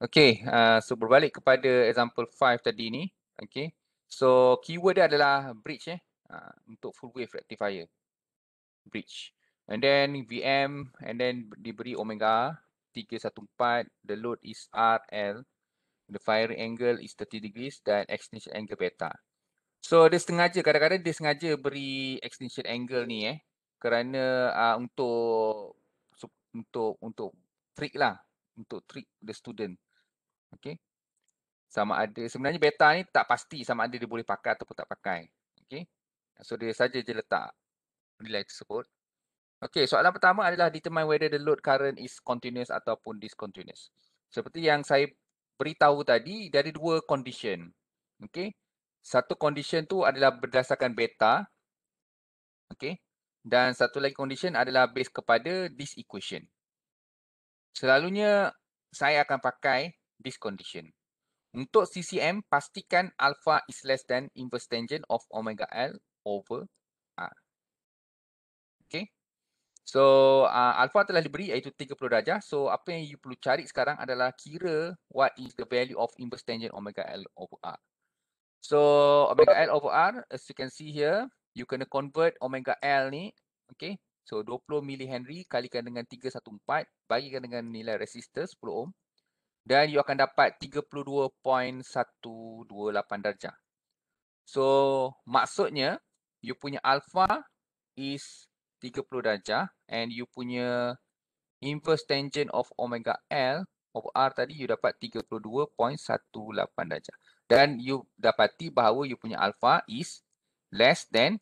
Okay, so berbalik kepada example 5 tadi ni. Okay, so keyword dia adalah bridge untuk full wave rectifier. Bridge. And then VM, and then diberi omega 314, the load is RL, the firing angle is 30 degrees dan extinction angle beta. So dia sengaja, kadang-kadang dia sengaja beri extinction angle ni kerana untuk trick lah, untuk trick the student. Okay. Sama ada, sebenarnya beta ni tak pasti sama ada dia boleh pakai ataupun tak pakai. Okay. So dia saja je letak nilai tersebut. Okay, soalan pertama adalah determine whether the load current is continuous ataupun discontinuous. Seperti yang saya beritahu tadi, dari dua condition. Okay. Satu condition tu adalah berdasarkan beta. Okay. Dan satu lagi condition adalah based kepada this equation. Selalunya saya akan pakai this condition. Untuk CCM, pastikan alpha is less than inverse tangent of omega L over R. Okay. So, alpha telah diberi iaitu 30 darjah. So, apa yang you perlu cari sekarang adalah kira what is the value of inverse tangent omega L over R. So, omega L over R, as you can see here, you kena convert omega L ni. Okay. So, 20 mH kalikan dengan 314, bagikan dengan nilai resistor 10 ohm. Dan you akan dapat 32.128 darjah. So, maksudnya, you punya alpha is 30 darjah and you punya inverse tangent of omega L of R tadi you dapat 32.18 darjah. Dan you dapati bahawa you punya alpha is less than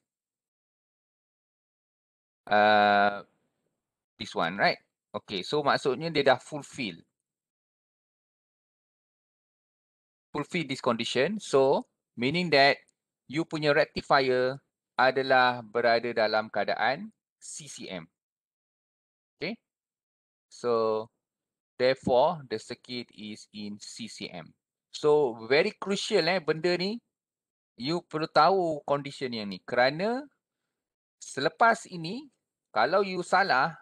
this one, right? Okay, so maksudnya dia dah fulfill this condition. So, meaning that you punya rectifier adalah berada dalam keadaan CCM. Okay. So, therefore, the circuit is in CCM. So, very crucial benda ni. You perlu tahu condition yang ni. Kerana selepas ini, kalau you salah,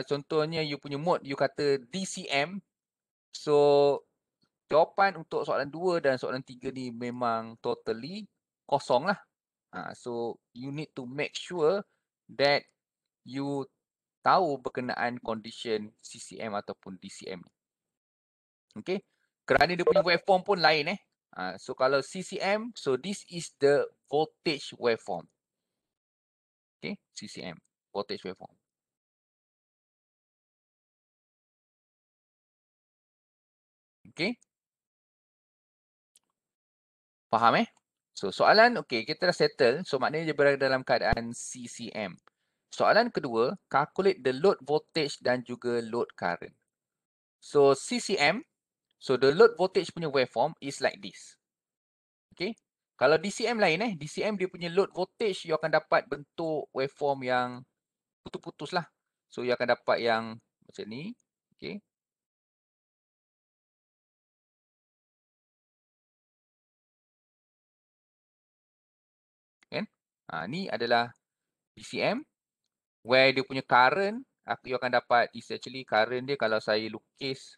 contohnya you punya mode, you kata DCM. So, jawapan untuk soalan 2 dan soalan 3 ni memang totally kosong lah. So, you need to make sure that you tahu berkenaan condition CCM ataupun DCM. Okay. Kerana dia punya waveform pun lain So, kalau CCM, so this is the voltage waveform. Okay, CCM, voltage waveform. Okay. Faham So, soalan, okay, kita dah settle. So, maknanya dia berada dalam keadaan CCM. Soalan kedua, calculate the load voltage dan juga load current. So, CCM, so the load voltage punya waveform is like this. Okay. Kalau DCM lain DCM dia punya load voltage, you akan dapat bentuk waveform yang putus-putus lah. So, you akan dapat yang macam ni. Okay. Kan? Ni adalah DCM. Where dia punya current, you akan dapat is actually current dia kalau saya lukis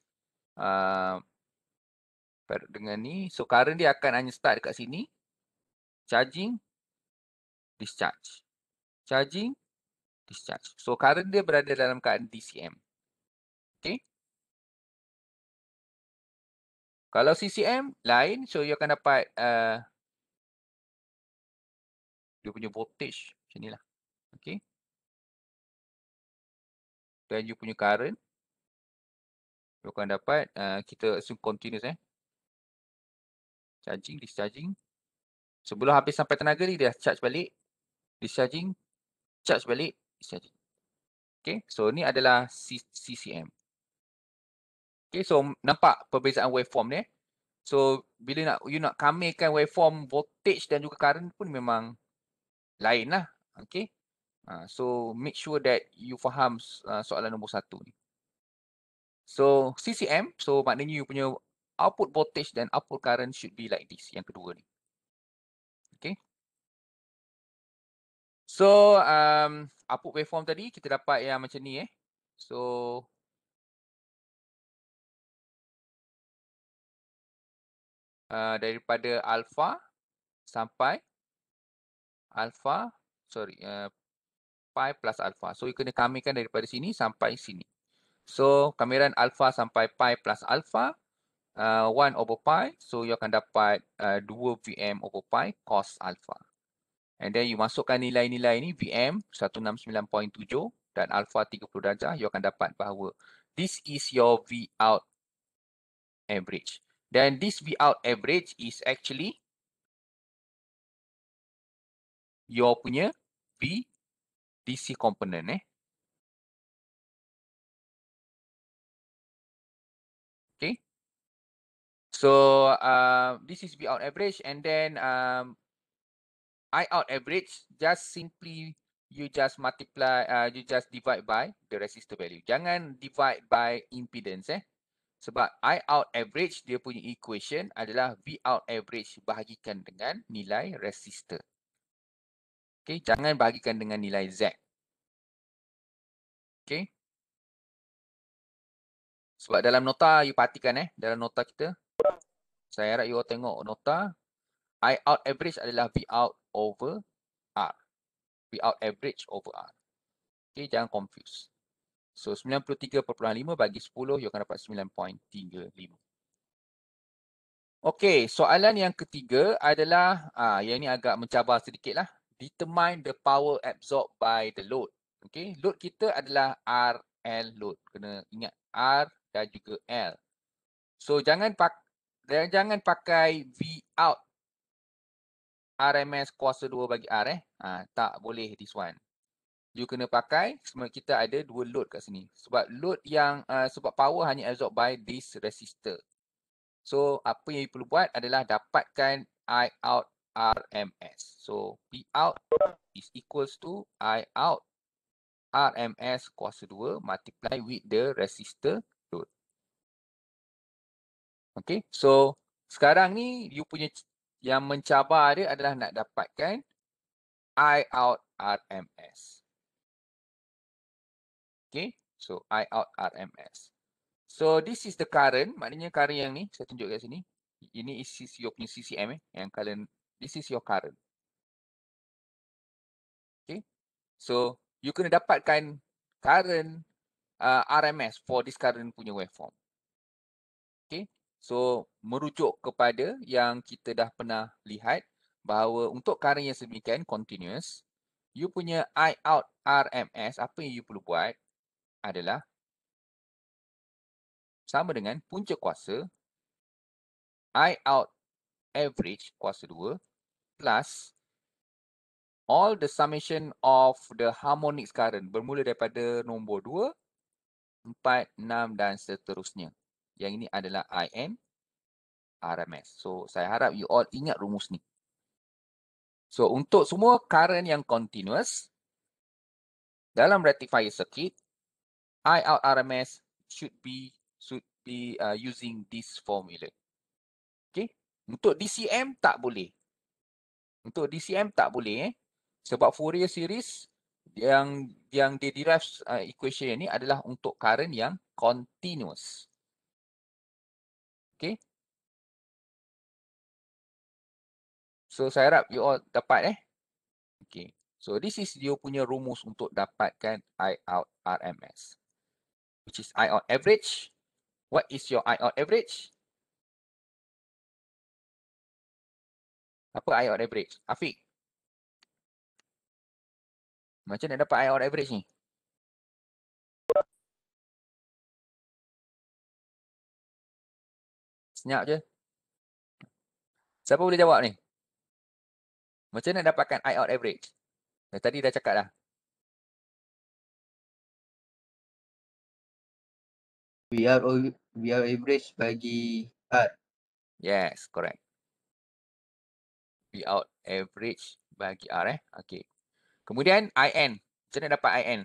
dengan ni. So, current dia akan hanya start dekat sini. Charging, discharge. Charging, discharge. So, current dia berada dalam keadaan DCM. Okay. Kalau CCM lain, so you akan dapat dia punya voltage macam ni lah. Okay. Dan you punya current, you akan dapat, kita assume continuous Charging, discharging. Sebelum habis sampai tenaga ni, dia charge balik. Discharging, charge balik, discharging. Okay, so ni adalah CCM. Okay, so nampak perbezaan waveform ni So, bila you nak kamirkan waveform voltage dan juga current pun memang lain lah. Okay. So, make sure that you faham soalan nombor 1 ni. So, CCM, so maknanya you punya output voltage dan output current should be like this, yang kedua ni. Okay. So, output waveform tadi kita dapat yang macam ni So, daripada alpha sampai alpha, pi plus alpha. So, you kena kamikan daripada sini sampai sini. So, kamiran alpha sampai pi plus alpha, 1 over pi. So, you akan dapat 2 Vm over pi cos alpha. And then, you masukkan nilai-nilai ni, Vm 169.7 dan alpha 30 darjah, you akan dapat bahawa this is your V out average. Dan this V out average is actually your punya V DC component. Okay. So, this is V out average, and then I out average, just simply you just multiply, you just divide by the resistor value. Jangan divide by impedance. Sebab I out average, dia punya equation adalah V out average bahagikan dengan nilai resistor. Okay, jangan bahagikan dengan nilai Z. Okay. Sebab dalam nota, you perhatikan dalam nota kita, saya harap you all tengok nota, I out average adalah V out over R. V out average over R. Okay, jangan confuse. So, 93.5 bagi 10, you akan dapat 9.35. Okay, soalan yang ketiga adalah, yang ni agak mencabar sedikit lah. Determine the power absorbed by the load. Okay, load kita adalah RL load. Kena ingat R dan juga L. So, jangan pakai V out RMS kuasa 2 bagi R. Tak boleh this one. You kena pakai, sebab kita ada dua load kat sini. Sebab load yang, sebab power hanya absorb by this resistor. So, apa yang you perlu buat adalah dapatkan I out RMS. So, P out is equals to I out RMS kuasa 2 multiply with the resistor load. Okay, so sekarang ni you punya yang mencabar dia adalah nak dapatkan I out RMS. Okay, so I out RMS. So this is the current, maknanya current yang ni, saya tunjuk kat sini. Ini is your punya CCM yang current, this is your current. Okay, so you kena dapatkan current RMS for this current punya waveform. Okay, so merujuk kepada yang kita dah pernah lihat bahawa untuk current yang sedemikian continuous, you punya I out RMS, apa yang you perlu buat adalah sama dengan punca kuasa I out average kuasa 2 plus all the summation of the harmonics current bermula daripada nombor 2, 4, 6 dan seterusnya. Yang ini adalah IN RMS. So, saya harap you all ingat rumus ni. So, untuk semua current yang continuous dalam rectifier circuit, I out RMS should be using this formula. Okay. Untuk DCM tak boleh. Untuk DCM tak boleh sebab Fourier series yang dia derive equation ni adalah untuk current yang continuous. Okay. So saya harap you all dapat Okay. So this is dia punya rumus untuk dapatkan I out RMS. Which is I out average. What is your I out average? Apa I out average? Afiq. Macam nak dapat I out average ni? Senyap je. Siapa boleh jawab ni? Macam nak dapatkan I out average? Tadi dah cakap dah. VR average bagi R. Yes, correct. V out average bagi R Okay. Kemudian IN. Macam mana dapat IN?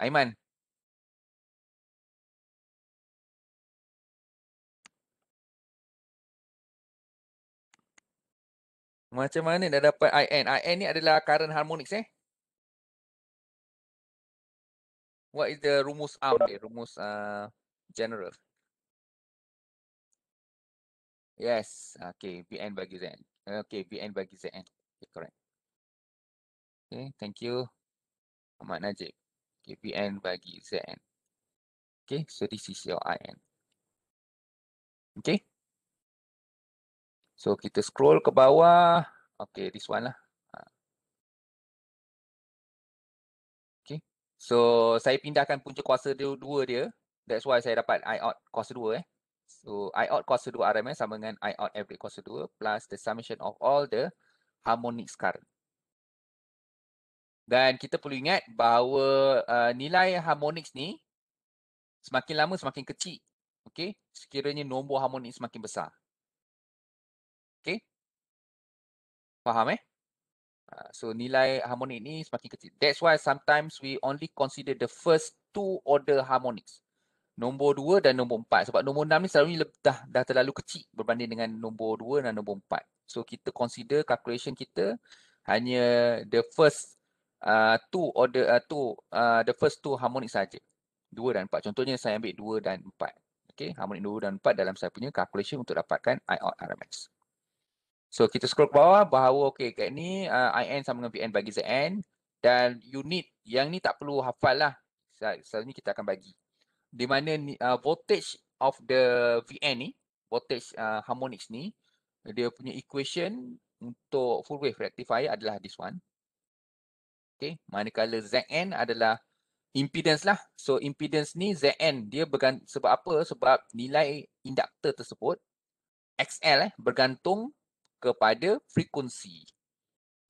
Aiman. Macam mana dah dapat IN? IN ni adalah current harmonics What is the rumus arm dia? Rumus general. Yes. Okay, Vn bagi Zn. Okay, Vn bagi Zn. Okay, correct. Okay, thank you, Ahmad Najib. Okay, Vn bagi Zn. Okay, so this is your In. Okay. So kita scroll ke bawah. Okay, this one lah. Okay. So saya pindahkan punca kuasa dua dia. That's why saya dapat I out kuasa 2 So I out kuasa 2 RMS sama dengan I out average kuasa 2 plus the summation of all the harmonics current. Dan kita perlu ingat bahawa nilai harmonics ni semakin lama semakin kecil. Okay. Sekiranya nombor harmonik semakin besar. Okay. Faham So nilai harmonik ni semakin kecil. That's why sometimes we only consider the first two order harmonics. Nombor 2 dan nombor 4. Sebab nombor 6 ni selalunya dah terlalu kecil berbanding dengan nombor 2 dan nombor 4. So kita consider calculation kita hanya the first the first two harmonic saja. 2 dan 4. Contohnya saya ambil 2 dan 4. Okay, harmonik 2 dan 4 dalam saya punya calculation untuk dapatkan I out RMS. So kita scroll ke bawah bahawa okay kat ni IN sama dengan Vn bagi Zn dan unit yang ni tak perlu hafal lah. Selalunya kita akan bagi. Di mana voltage of the Vn ni, voltage harmonics ni, dia punya equation untuk full wave rectifier adalah this one. Okay, manakala Zn adalah impedance lah. So impedance ni Zn dia sebab apa? Sebab nilai induktor tersebut XL bergantung kepada frekuensi.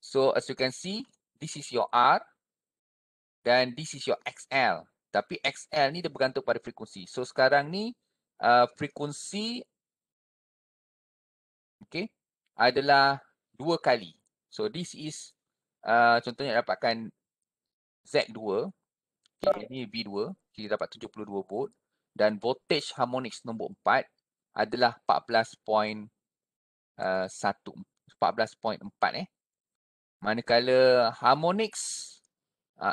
So as you can see, this is your R dan this is your XL. Tapi XL ni dia bergantung pada frekuensi. So sekarang ni frekuensi okay, adalah 2 kali. So this is contohnya dapatkan Z2. Okay, ini V2. Kita dapat 72 volt. Dan voltage harmonics nombor 4 adalah 14.4 Manakala harmonics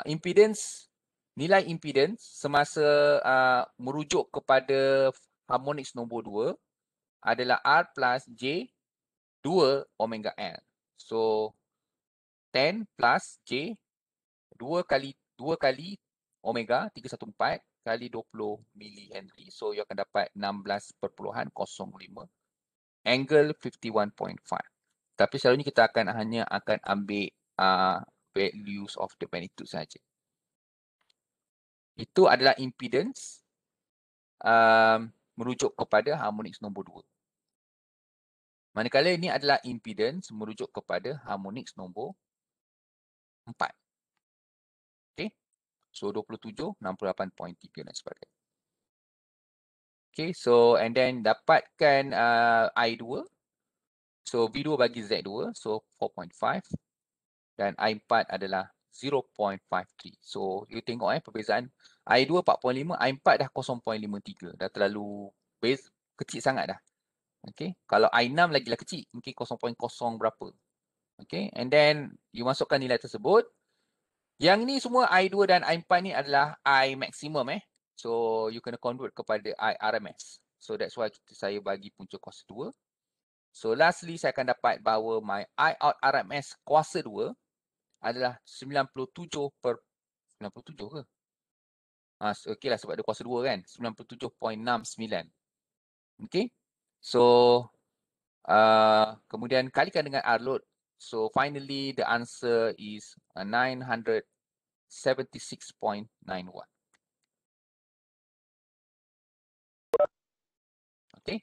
impedance, nilai impedance semasa merujuk kepada harmonics nombor 2 adalah R plus J 2 omega L. So 10 plus J 2 kali omega 314 kali 20 millihenry. So you akan dapat 16.05 angle 51.5. Tapi selalunya kita hanya akan ambil values of the magnitude saja. Itu adalah impedance merujuk kepada harmonics nombor 2. Manakala ini adalah impedance merujuk kepada harmonics nombor 4. Okay. So 27, 68.3 dan sebagainya. Okay. So and then dapatkan I2. So V2 bagi Z2. So 4.5. Dan I4 adalah 0.53. So you tengok perbezaan I2 4.5, I4 dah 0.53. Dah terlalu kecil sangat dah. Okay. Kalau I6 lagi lah kecil. Mungkin 0.0 berapa. Okay. And then you masukkan nilai tersebut. Yang ni semua I2 dan I4 ni adalah I maximum So you kena convert kepada I RMS. So that's why saya bagi punca kuasa 2. So lastly saya akan dapat bahawa my I out RMS kuasa 2 adalah 97 per 97 ke? Okay lah sebab dia kuasa 2 kan. 97.69. Okay. So kemudian kalikan dengan R load. So finally the answer is 976.91. Okay.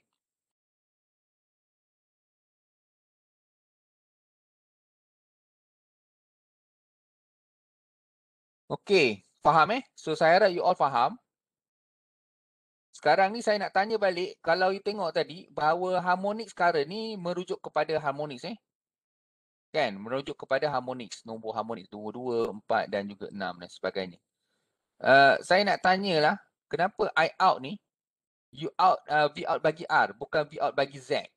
Okay, faham So saya harap you all faham. Sekarang ni saya nak tanya balik, kalau you tengok tadi bahawa harmonics current ni merujuk kepada harmonics Kan, merujuk kepada harmonics, nombor harmonics 2, 4 dan juga 6 dan sebagainya. Saya nak tanyalah, kenapa I out ni, you out V out bagi R, bukan V out bagi Z?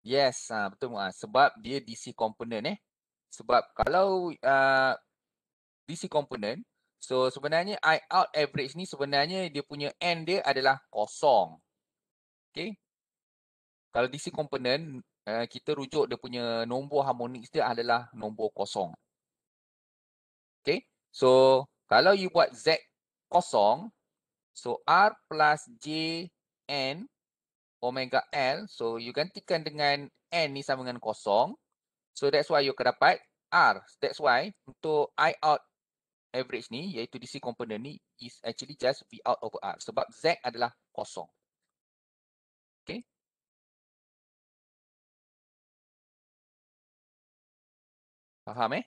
Yes, betul sebab dia DC component Sebab kalau DC component, So sebenarnya I out average ni sebenarnya dia punya N dia adalah kosong. Okay. Kalau DC component, kita rujuk dia punya nombor harmonics dia adalah nombor kosong. Okay. So kalau you buat Z kosong, so R plus J N omega L, so you gantikan dengan N ni sama dengan kosong. So that's why you akan dapat R. That's why untuk I out average ni, iaitu DC component ni, is actually just V out over R. Sebab Z adalah kosong. Okay. Faham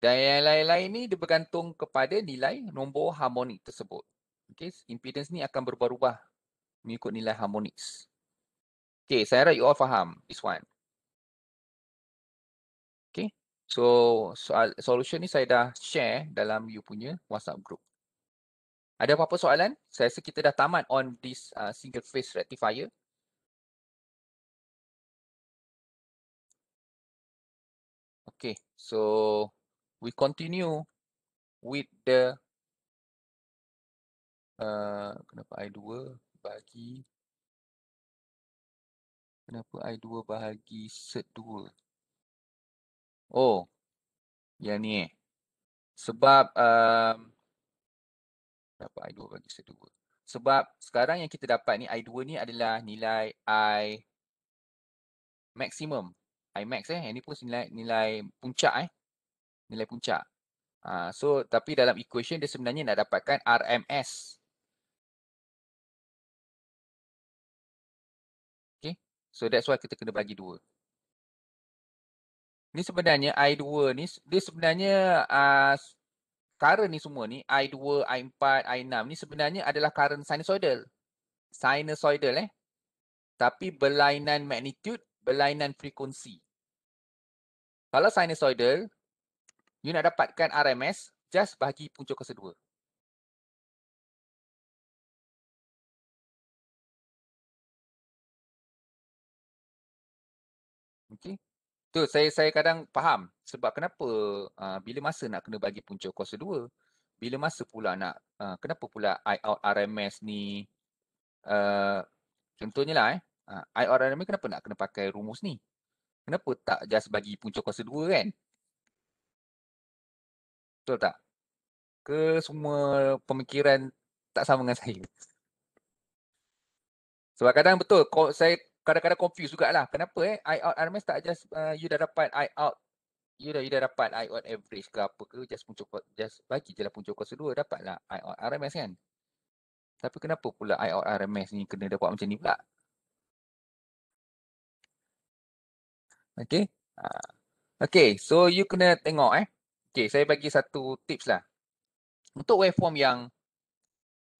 Dan yang lain-lain ni dia bergantung kepada nilai nombor harmonik tersebut. Okay. Impedance ni akan berubah-ubah mengikut nilai harmonics. Okay. Saya harap you all faham this one. Okay. So, solution ni saya dah share dalam you punya WhatsApp group. Ada apa-apa soalan? Saya rasa kita dah tamat on this single phase rectifier. Okay, so we continue with the kenapa I2 bahagi set 2? Oh, yang ni sebab kenapa I2 bagi set 2? Sebab sekarang yang kita dapat ni I2 ni adalah nilai I maximum. I max yang ni pun nilai puncak nilai puncak. So tapi dalam equation dia sebenarnya nak dapatkan RMS. Okay. So that's why kita kena bagi 2. Ni sebenarnya I2 ni dia sebenarnya current ni semua ni I2, I4, I6 ni sebenarnya adalah current sinusoidal. Sinusoidal Tapi berlainan magnitude, berlainan frekuensi. Kalau sinusoidal, you nak dapatkan RMS, just bagi punca kuasa 2. Okay. Tu saya kadang faham sebab kenapa bila masa nak kena bagi punca kuasa 2. Bila masa pula nak kenapa pula I out RMS ni contohnya lah I out RMS kenapa nak kena pakai rumus ni? Kenapa tak just bagi punca kuasa 2 kan? Betul tak? Ke semua pemikiran tak sama dengan saya? Sebab kadang betul saya kadang-kadang confuse jugalah. Kenapa I out RMS tak just you dah dapat I out you dah dapat I out average ke apa ke just bagi je lah punca kuasa 2 dapatlah I out RMS kan. Tapi kenapa pula I out RMS ni kena dapat macam ni pula? Okay. Okay, so you kena tengok Okay, saya bagi satu tips lah. Untuk waveform yang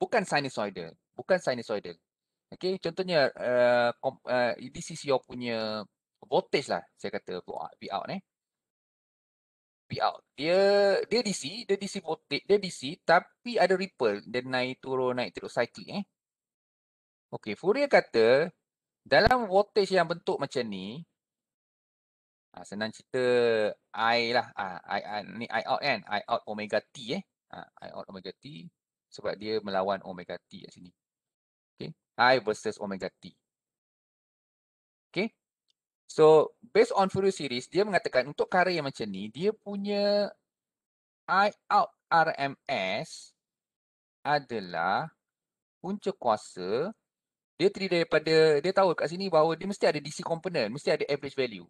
bukan sinusoidal. Okay, contohnya this is your punya voltage lah, saya kata V out V out. Dia DC voltage, dia DC tapi ada ripple, dia naik turun cyclic Okay, Fourier kata dalam voltage yang bentuk macam ni, senang cerita I lah, ni I out kan, I out omega T I out omega T sebab dia melawan omega T kat sini. Okay, I versus omega T. Okay, so based on Fourier series, dia mengatakan untuk current yang macam ni, dia punya I out RMS adalah punca kuasa, dia terdiri daripada, dia tahu kat sini bahawa dia mesti ada DC component, mesti ada average value.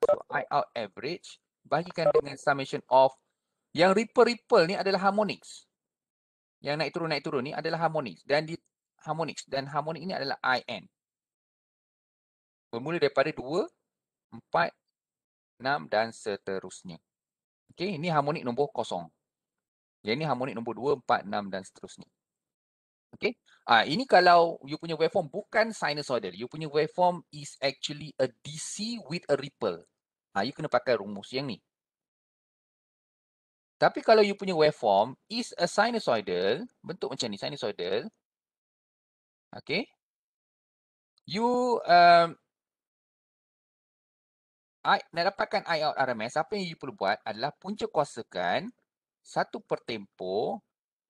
So I out average, bagikan dengan summation of, yang ripple ni adalah harmonics. Yang naik turun ni adalah harmonics. Dan harmonic ini adalah IN. Bermula daripada 2, 4, 6 dan seterusnya. Okay, ini harmonik nombor kosong. Yang ini harmonik nombor 2, 4, 6 dan seterusnya. Okay. Ini kalau you punya waveform bukan sinusoidal. You punya waveform is actually a DC with a ripple. You kena pakai rumus yang ni. Tapi kalau you punya waveform is a sinusoidal, bentuk macam ni, sinusoidal. Okay. You nak dapatkan I out RMS, apa yang you perlu buat adalah punca kuasakan 1/tempoh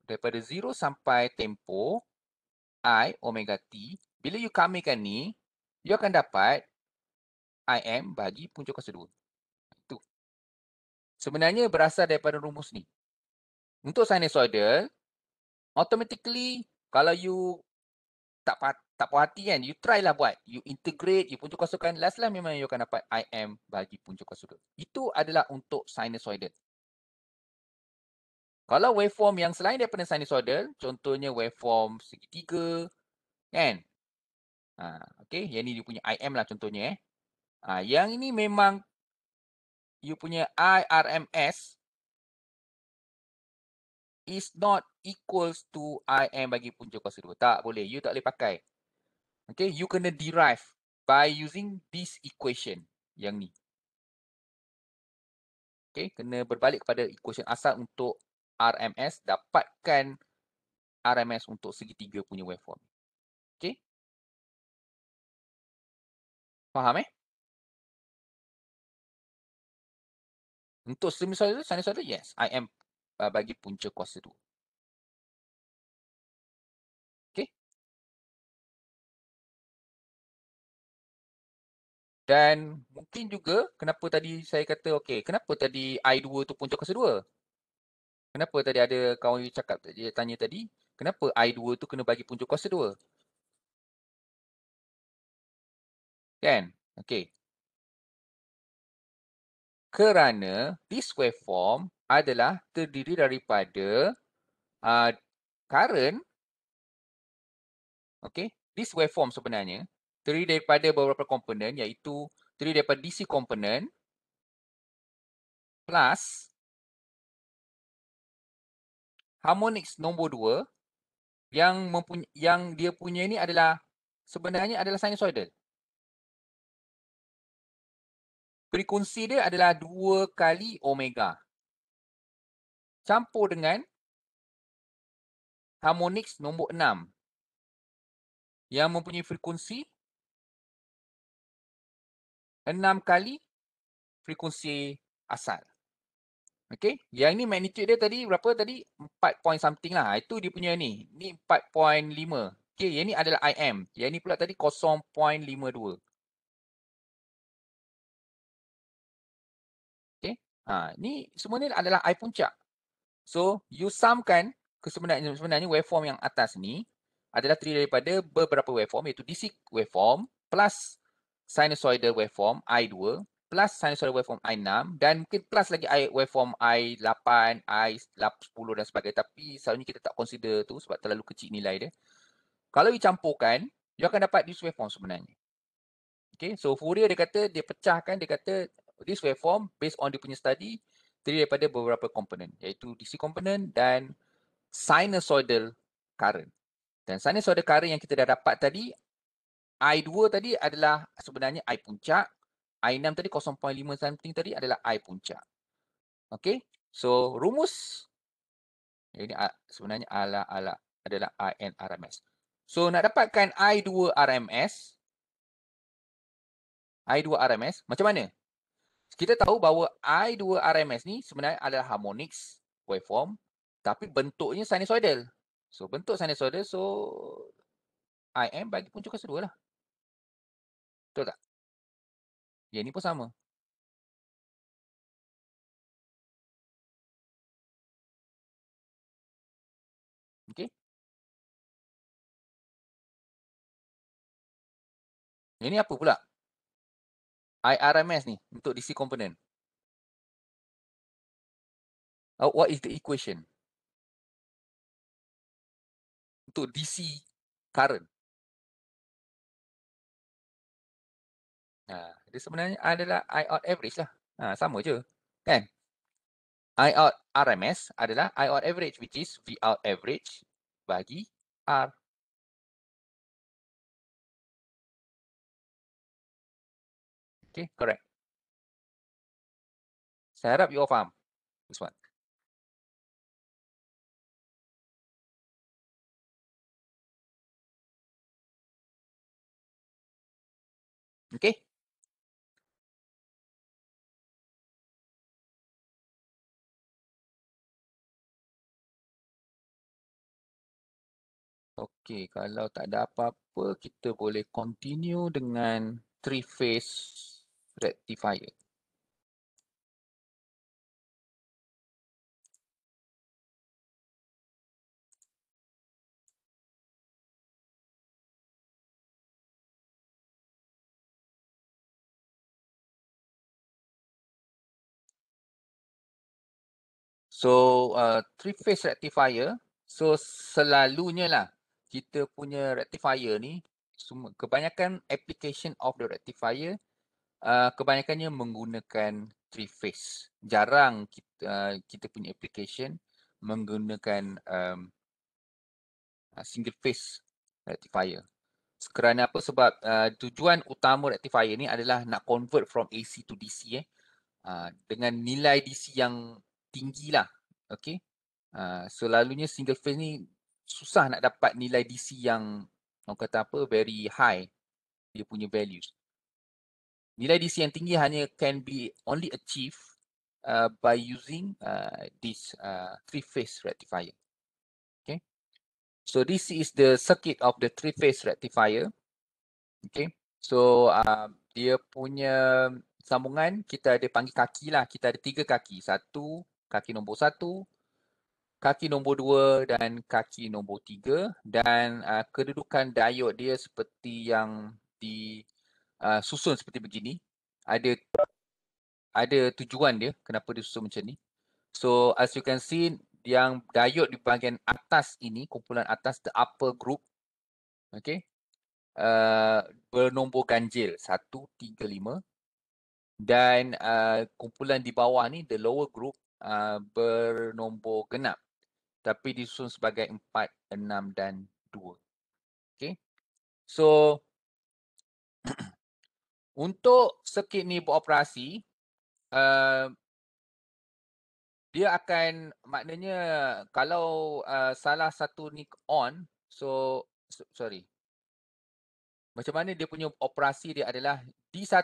daripada 0 sampai tempoh I omega T. Bila you kamikan ni, you akan dapat IM bagi punca kuasa 2. Itu. Sebenarnya berasal daripada rumus ni. Untuk sinusoidal, automatically kalau you tak puas hati kan, you try lah buat. You integrate, you punca kuasakan, last lah memang you akan dapat IM bagi punca kuasa 2. Itu adalah untuk sinusoidal. Kalau waveform yang selain daripada sinusoidal, contohnya waveform segitiga, kan? Okay, yang ni dia punya IM lah contohnya. Yang ini memang you punya IRMS is not equals to IM bagi punca kuasa 2. Tak boleh. You tak boleh pakai. Okay, you kena derive by using this equation yang ni. Okay, kena berbalik kepada equation asal untuk RMS, dapatkan RMS untuk segitiga punya waveform. Okay, faham Untuk sinusoidal, yes, IM bagi punca kuasa 2. Okay. Dan mungkin juga kenapa tadi saya kata, okay, kenapa tadi I2 tu punca kuasa 2? Kenapa tadi ada kawan you cakap, dia tanya tadi, kenapa I2 tu kena bagi punca kuasa 2? Kan? Okay. Kerana this waveform adalah terdiri daripada current, okay, this waveform sebenarnya terdiri daripada beberapa komponen, iaitu terdiri daripada DC komponen plus harmonics nombor 2 yang dia punya ni adalah sebenarnya adalah sinusoidal. Frekuensi dia adalah 2 kali omega. Campur dengan harmonics nombor 6 yang mempunyai frekuensi 6 kali frekuensi asal. Okey, yang ni magnitude dia tadi berapa tadi? 4 point something lah. Itu dia punya ni. Ni 4.5. Okey, yang ni adalah IM. Yang ni pula tadi 0.52. Okey. Ni semua ni adalah I puncak. So, you sumkan sebenarnya waveform yang atas ni adalah terdiri daripada beberapa waveform, iaitu DC waveform plus sinusoidal waveform I2 plus sinusoidal waveform I6 dan mungkin plus lagi waveform I8, I10 dan sebagainya. Tapi selalunya kita tak consider tu sebab terlalu kecil nilai dia. Kalau dicampurkan, you akan dapat this waveform sebenarnya. Okay, so Fourier dia kata, dia pecahkan, dia kata this waveform based on dia punya study terdiri daripada beberapa komponen, iaitu DC komponen dan sinusoidal current. Dan sinusoidal current yang kita dah dapat tadi, I2 tadi adalah sebenarnya I puncak, I6 tadi 0.5 something tadi adalah I puncak. Okay, so rumus ini sebenarnya adalah IN RMS. So nak dapatkan I2 RMS, macam mana? Kita tahu bahawa I2 RMS ni sebenarnya adalah harmonics waveform tapi bentuknya sinusoidal. So bentuk sinusoidal, so IM bagi punca kuasa 2 lah. Betul tak? Yang ni pun sama. Okey. Yang ni apa pula? IRMS ni untuk DC component. What is the equation? Untuk DC current. Dia sebenarnya adalah I out average lah. Sama je. Kan? I out RMS adalah I out average, which is V out average bagi R. Okay, correct. Saya harap you all faham this one. Okay. Okey, kalau tak ada apa-apa, kita boleh continue dengan three phase rectifier. So, three phase rectifier, so selalunya lah kita punya rectifier ni, semua kebanyakan application of the rectifier, kebanyakannya menggunakan three phase. Jarang kita punya application menggunakan single phase rectifier. Kerana apa? Sebab tujuan utama rectifier ni adalah nak convert from AC to DC dengan nilai DC yang tinggi lah. Okay. Selalunya single phase ni susah nak dapat nilai DC yang orang kata apa, very high dia punya values. Nilai DC yang tinggi hanya can be only achieved by using this three-phase rectifier. Okay. So this is the circuit of the three-phase rectifier. Okay. So dia punya sambungan kita ada panggil kaki lah. Kita ada 3 kaki. Kaki nombor 1, kaki nombor 2 dan kaki nombor 3. Dan kedudukan diode dia seperti yang disusun seperti begini. Ada tujuan dia kenapa disusun macam ni. So as you can see, yang diode di bahagian atas ini, kumpulan atas, the upper group, okay, bernombor ganjil 1, 3, 5. Dan kumpulan di bawah ni, the lower group, bernombor genap. Tapi disusun sebagai 4, 6 dan 2. Okay. So, untuk circuit ni beroperasi, dia akan, maknanya kalau salah satu ni on, sorry. Macam mana dia punya operasi dia adalah D1,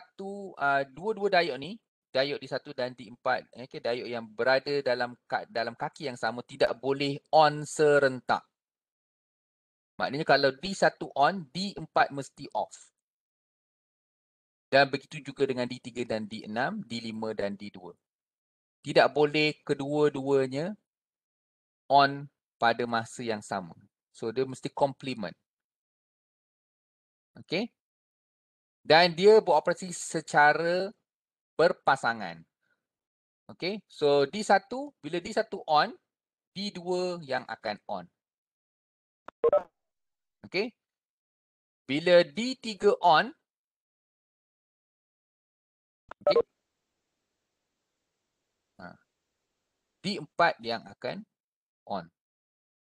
dua-dua diode ni, diode D1 dan D4, okay, diode yang berada dalam kaki yang sama tidak boleh on serentak. Maknanya kalau D1 on, D4 mesti off. Dan begitu juga dengan D3 dan D6, D5 dan D2. Tidak boleh kedua-duanya on pada masa yang sama. So dia mesti complement. Okay. Dan dia beroperasi secara berpasangan. Okay. So D1, bila D1 on, D2 yang akan on. Okay. Bila D3 on, okay, D4 yang akan on.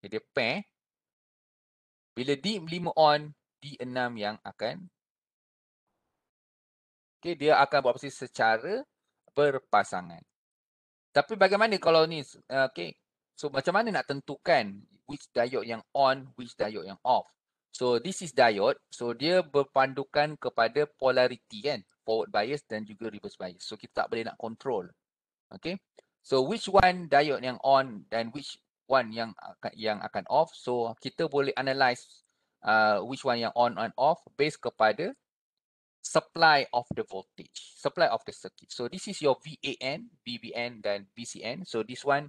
Jadi pair. Bila D5 on, D6 yang akan, okay, dia akan beroperasi secara berpasangan. Tapi bagaimana kalau ni, okay, so macam mana nak tentukan which diode yang on, which diode yang off? So this is diode, so dia berpandukan kepada polarity kan, forward bias dan juga reverse bias. So kita tak boleh nak control. Okay, so which one diode yang on dan which one yang akan off? So kita boleh analyse which one yang on and off based kepada supply of the voltage, supply of the circuit. So this is your VAN, VBN dan VCN. So this one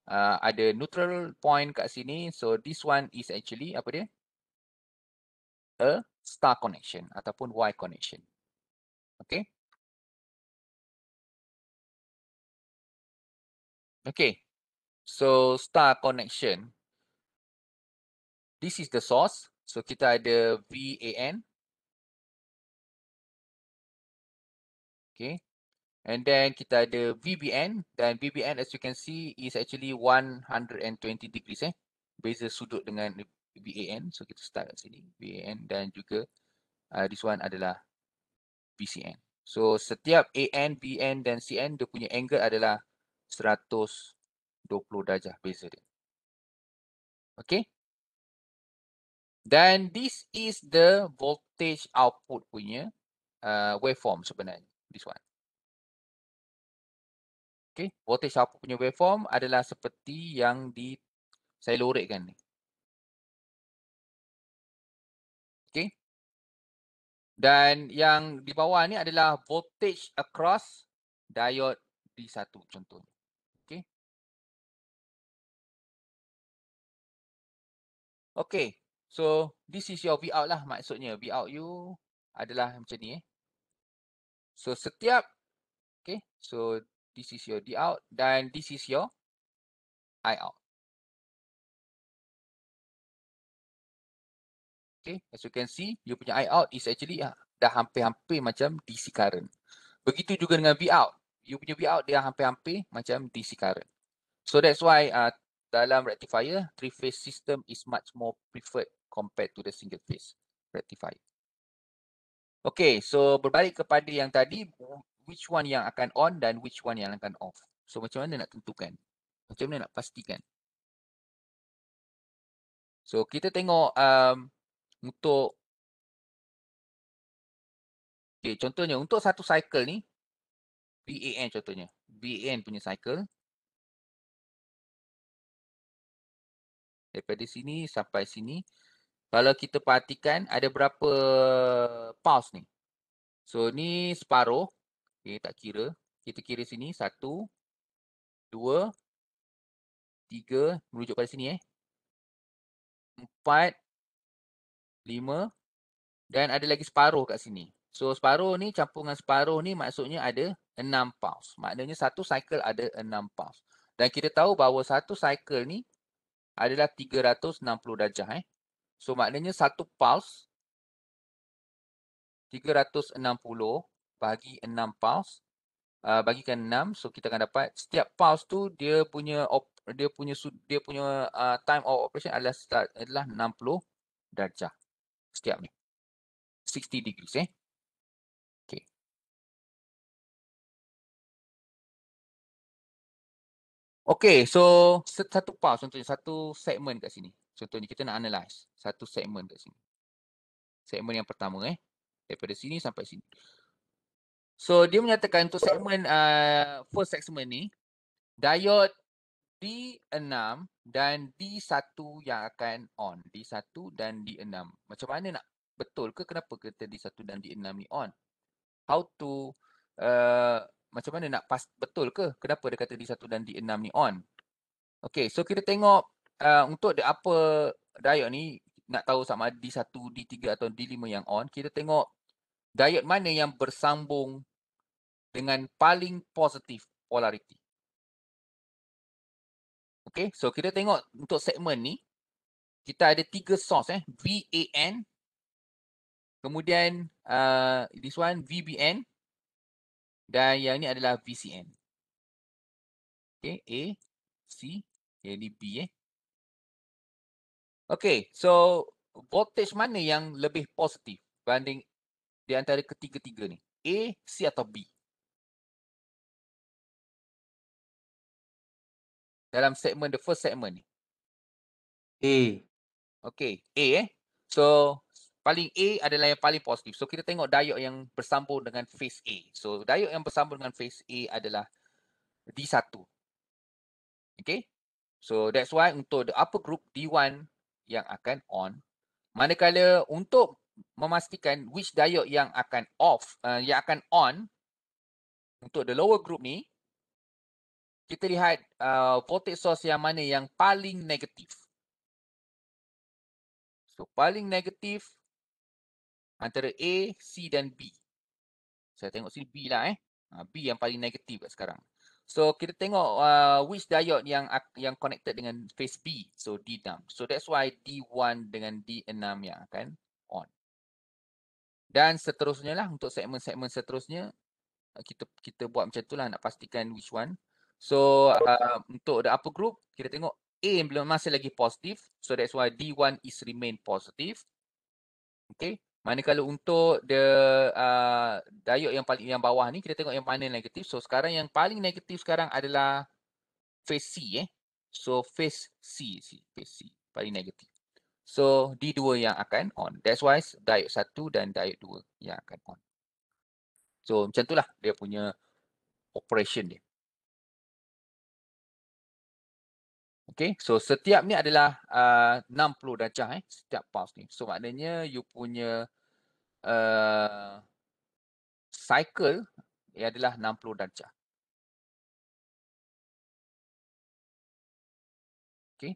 ada neutral point kat sini. So this one is actually apa dia? A star connection ataupun Y connection. Okay. Okay. So star connection. This is the source. So kita ada VAN. Okay. And then kita ada VBN, dan VBN as you can see is actually 120 degrees beza sudut dengan VAN. So kita start kat sini, VAN, dan juga this one adalah VCN. So setiap AN, BN dan CN dia punya angle adalah 120 darjah beza dia. Okay. Dan this is the voltage output punya waveform sebenarnya, this one. Okay, voltage output punya waveform adalah seperti yang saya lorikkan ni. Okay. Dan yang di bawah ni adalah voltage across diode D1 contohnya. Okay. Okay. So this is your V out lah maksudnya. V out you adalah macam ni. So setiap, okay. So this is your D out dan this is your I out. Okay. As you can see, you punya I out is actually dah hampir-hampir macam DC current. Begitu juga dengan V out. You punya V out dia hampir-hampir macam DC current. So that's why dalam rectifier, three-phase system is much more preferred compared to the single-phase rectifier. Okay, so berbalik kepada yang tadi, which one yang akan on dan which one yang akan off. So macam mana nak tentukan? Macam mana nak pastikan? So kita tengok untuk, okay, contohnya untuk satu cycle ni, VAN contohnya, VAN punya cycle, daripada sini sampai sini, kalau kita perhatikan ada berapa pulse ni. So ni separuh. Okay, tak kira. Kita kira sini. 1, 2, 3. Merujuk pada sini 4, 5. Dan ada lagi separuh kat sini. So separuh ni campur dengan separuh ni maksudnya ada 6 pulse. Maknanya satu cycle ada 6 pulse. Dan kita tahu bahawa satu cycle ni adalah 360 darjah. So maknanya satu pulse 360 bagi 6 pulse, bagikan 6, so kita akan dapat setiap pulse tu dia punya time of operation adalah 60 darjah setiap ni. 60 degrees Okay. Okay, so satu pulse contohnya satu segmen kat sini. Contohnya kita nak analyze satu segmen kat sini. Segmen yang pertama daripada sini sampai sini. So dia menyatakan untuk segmen first segment ni diode D6 dan D1 yang akan on. D1 dan D6. Macam mana nak betul ke kenapa kata D1 dan D6 ni on? How to macam mana nak betul ke kenapa dia kata D1 dan D6 ni on? Okay, so kita tengok untuk the upper diode ni nak tahu sama ada D1, D3 atau D5 yang on, kita tengok diode mana yang bersambung dengan paling positif polarity. Okay, so kita tengok untuk segmen ni, kita ada 3 source VAN, kemudian this one VBN, dan yang ni adalah VCN. Okay, A, C, ini B Okay, so voltage mana yang lebih positif banding di antara ketiga-tiga ni? A, C atau B? Dalam segmen, the first segment ni. A. Okay, A So, paling A adalah yang paling positif. So, kita tengok diode yang bersambung dengan phase A. So, diode yang bersambung dengan phase A adalah D1. Okay. So, that's why untuk the upper group, D1 yang akan on. Manakala untuk memastikan which diode yang akan off, yang akan on, untuk the lower group ni, kita lihat voltage source yang mana yang paling negatif. So, paling negatif antara A, C dan B. Saya tengok sini B lah B yang paling negatif kat sekarang. So kita tengok which diode yang connected dengan phase B. So D6. So that's why D1 dengan D6 yang akan on. Dan seterusnya lah untuk segmen-segmen seterusnya kita buat macam tu lah nak pastikan which one. So untuk the upper group kita tengok A belum masih lagi positif. So that's why D1 is remain positive. Okay. Manakala untuk the diode yang bawah ni kita tengok yang mana negatif. So sekarang yang paling negatif sekarang adalah phase C So phase C paling negatif. So D2 yang akan on. That's why diode 1 dan diode 2 yang akan on. So macam itulah dia punya operation dia. Okay, so setiap ni adalah 60 darjah setiap pulse ni. So maknanya you punya cycle ia adalah 60 darjah. Okay.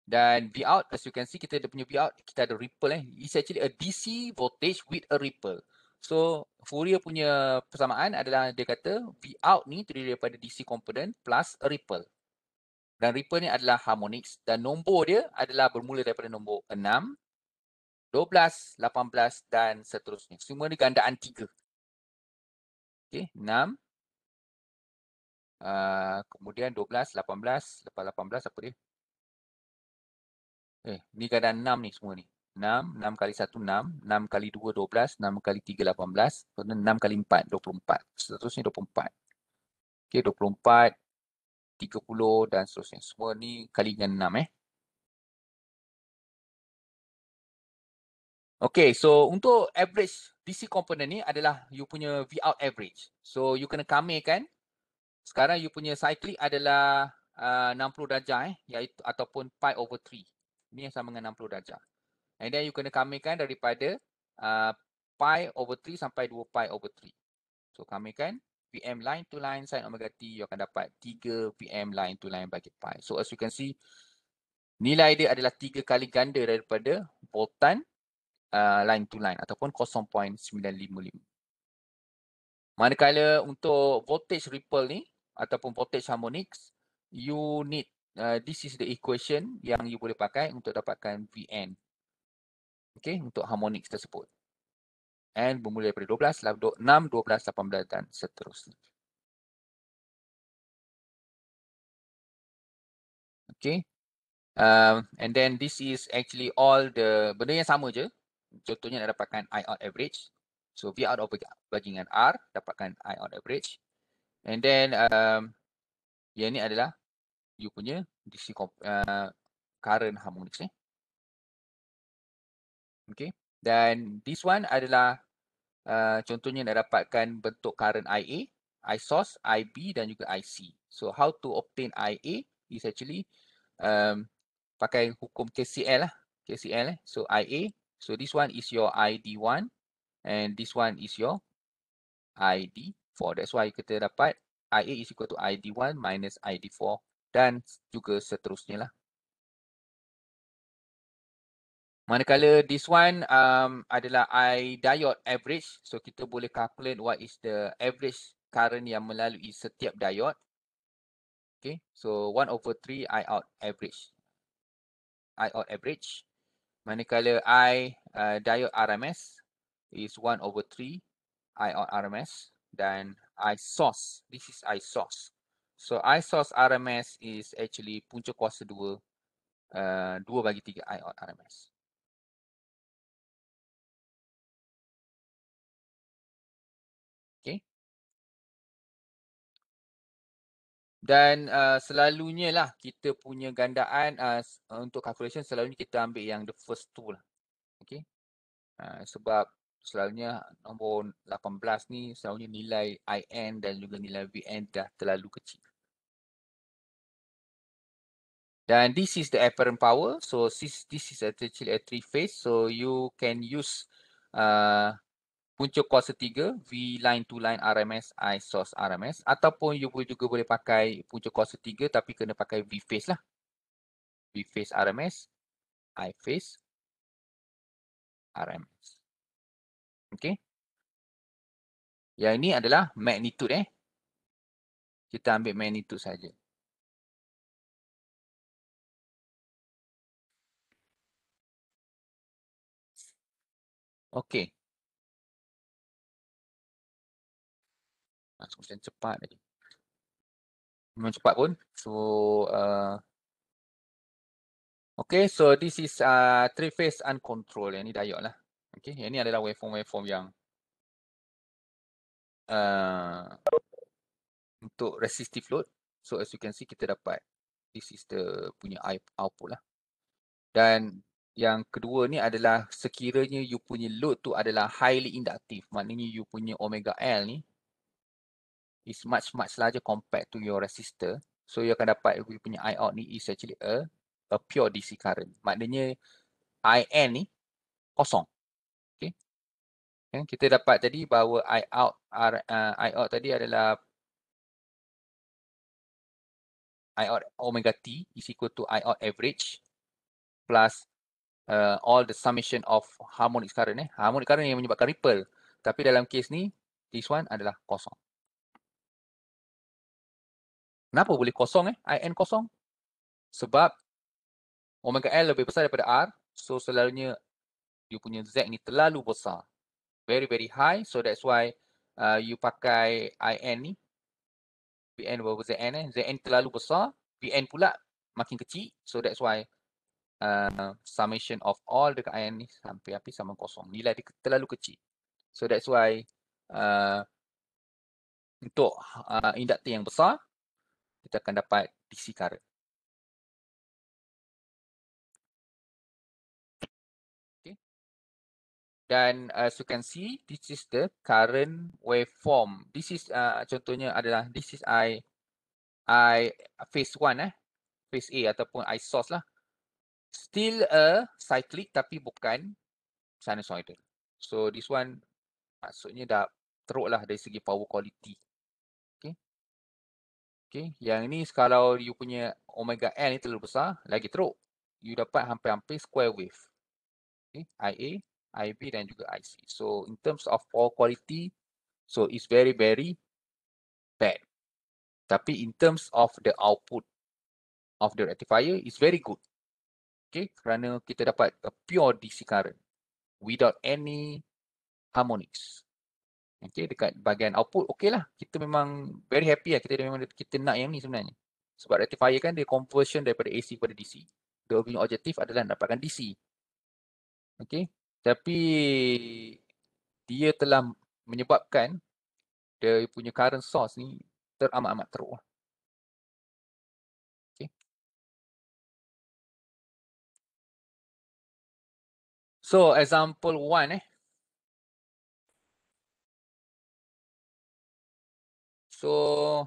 Dan V out, as you can see, kita ada punya V out, kita ada ripple It's actually a DC voltage with a ripple. So Fourier punya persamaan adalah dia kata V out ni terdiri daripada DC component plus a ripple. Dan ripple ni adalah harmonics dan nombor dia adalah bermula daripada nombor 6, 12, 18 dan seterusnya. Semua ni gandaan 3. Okay, 6, kemudian 12, 18, lepas 18 apa dia? Ni gandaan 6 ni semua ni. 6, 6 kali 1, 6, 6 kali 2, 12, 6 kali 3, 18, kemudian 6 kali 4, 24. Seterusnya 24. Okay, 24, 30 dan seterusnya. Semua ni kali dengan 6 Okay, so untuk average DC component ni adalah you punya V out average. So you kena kamirkan. Sekarang you punya cyclic adalah 60 darjah iaitu ataupun pi over 3. Ini yang sama dengan 60 darjah. And then you kena kamirkan daripada pi over 3 sampai 2 pi over 3. So kamirkan Vm line to line sin omega t, you akan dapat 3 Vm line to line bagi pi. So as you can see, nilai dia adalah 3 kali ganda daripada voltan line to line ataupun 0.955. Manakala untuk voltage ripple ni ataupun voltage harmonics, you need this is the equation yang you boleh pakai untuk dapatkan Vn. Okay, untuk harmonics tersebut. And bermula daripada 12, 6, 12, 18 dan seterusnya. Okay. And then this is actually all the benda yang sama je. Contohnya nak dapatkan I out average. So V out bagi dengan R, dapatkan I out average. And then yang ni adalah you punya DC current harmonics ni. Okay. Dan this one adalah contohnya nak dapatkan bentuk current IA, I source, IB dan juga IC. So how to obtain IA is actually pakai hukum KCL lah. KCL So IA, so this one is your ID1 and this one is your ID4. That's why kita dapat IA is equal to ID1 minus ID4 dan juga seterusnya lah. Manakala this one adalah I diode average. So kita boleh calculate what is the average current yang melalui setiap diode. Okay, so 1/3 I out average. I out average. Manakala I diode RMS is 1/3 I out RMS. Dan I source, this is I source. So I source RMS is actually punca kuasa 2, 2/3 I out RMS. Okay. Dan selalunya lah kita punya gandaan untuk calculation selalunya kita ambil yang the first two lah. Okay. Sebab selalunya nombor 18 ni selalunya nilai IN dan juga nilai VN dah terlalu kecil. Dan this is the apparent power. So this is actually a 3-phase. So you can use punca kuasa 3, V line to line RMS, I source RMS. Ataupun you juga boleh pakai punca kuasa 3 tapi kena pakai V phase lah. V phase RMS, I phase RMS. Okay. Yang ini adalah magnitude Kita ambil magnitude saja. Okay. Macam cepat tadi. Memang cepat pun. So okay, so this is 3-phase uncontrolled. Yang ni diode lah. Okay, yang ni adalah waveform yang untuk resistive load. So as you can see kita dapat this is the punya output lah. Dan yang kedua ni adalah sekiranya you punya load tu adalah highly inductive. Maknanya you punya omega L ni is much larger compared to your resistor. So you akan dapat you punya I out ni is actually a pure DC current. Maknanya IN ni kosong. Okay. Kita dapat tadi bahawa I out tadi adalah I out omega T is equal to I out average plus all the summation of harmonic current. Harmonic current yang menyebabkan ripple. Tapi dalam kes ni, this one adalah kosong. Kenapa boleh kosong IN kosong? Sebab omega L lebih besar daripada R. So selalunya you punya Z ni terlalu besar. Very, very high. So that's why you pakai IN ni. Vn over Zn. Zn terlalu besar. Vn pula makin kecil. So that's why summation of all dekat IN ni sampai habis sama kosong. Nilai dia terlalu kecil. So that's why untuk induktor yang besar, kita akan dapat DC current. Okay. Dan as you can see, this is the current waveform. This is contohnya adalah this is I phase 1 phase A ataupun I source lah. Still a cyclic tapi bukan sinusoidal. So this one maksudnya dah teruk lah dari segi power quality. Okay. Okay. Yang ni kalau you punya omega N ni terlalu besar, lagi teruk. You dapat hampir-hampir square wave. Okay. IA, IB dan juga IC. So in terms of power quality, so it's very, very bad. Tapi in terms of the output of the rectifier, it's very good. Okay. Kerana kita dapat a pure DC current without any harmonics. Okay. Dekat bahagian output, okay lah. Kita memang very happy lah. Kita nak yang ni sebenarnya. Sebab rectifier kan dia conversion daripada AC kepada DC. The objektif adalah dapatkan DC. Okay. Tapi dia telah menyebabkan dia punya current source ni teramat-amat teruk. Okay. So example 1 So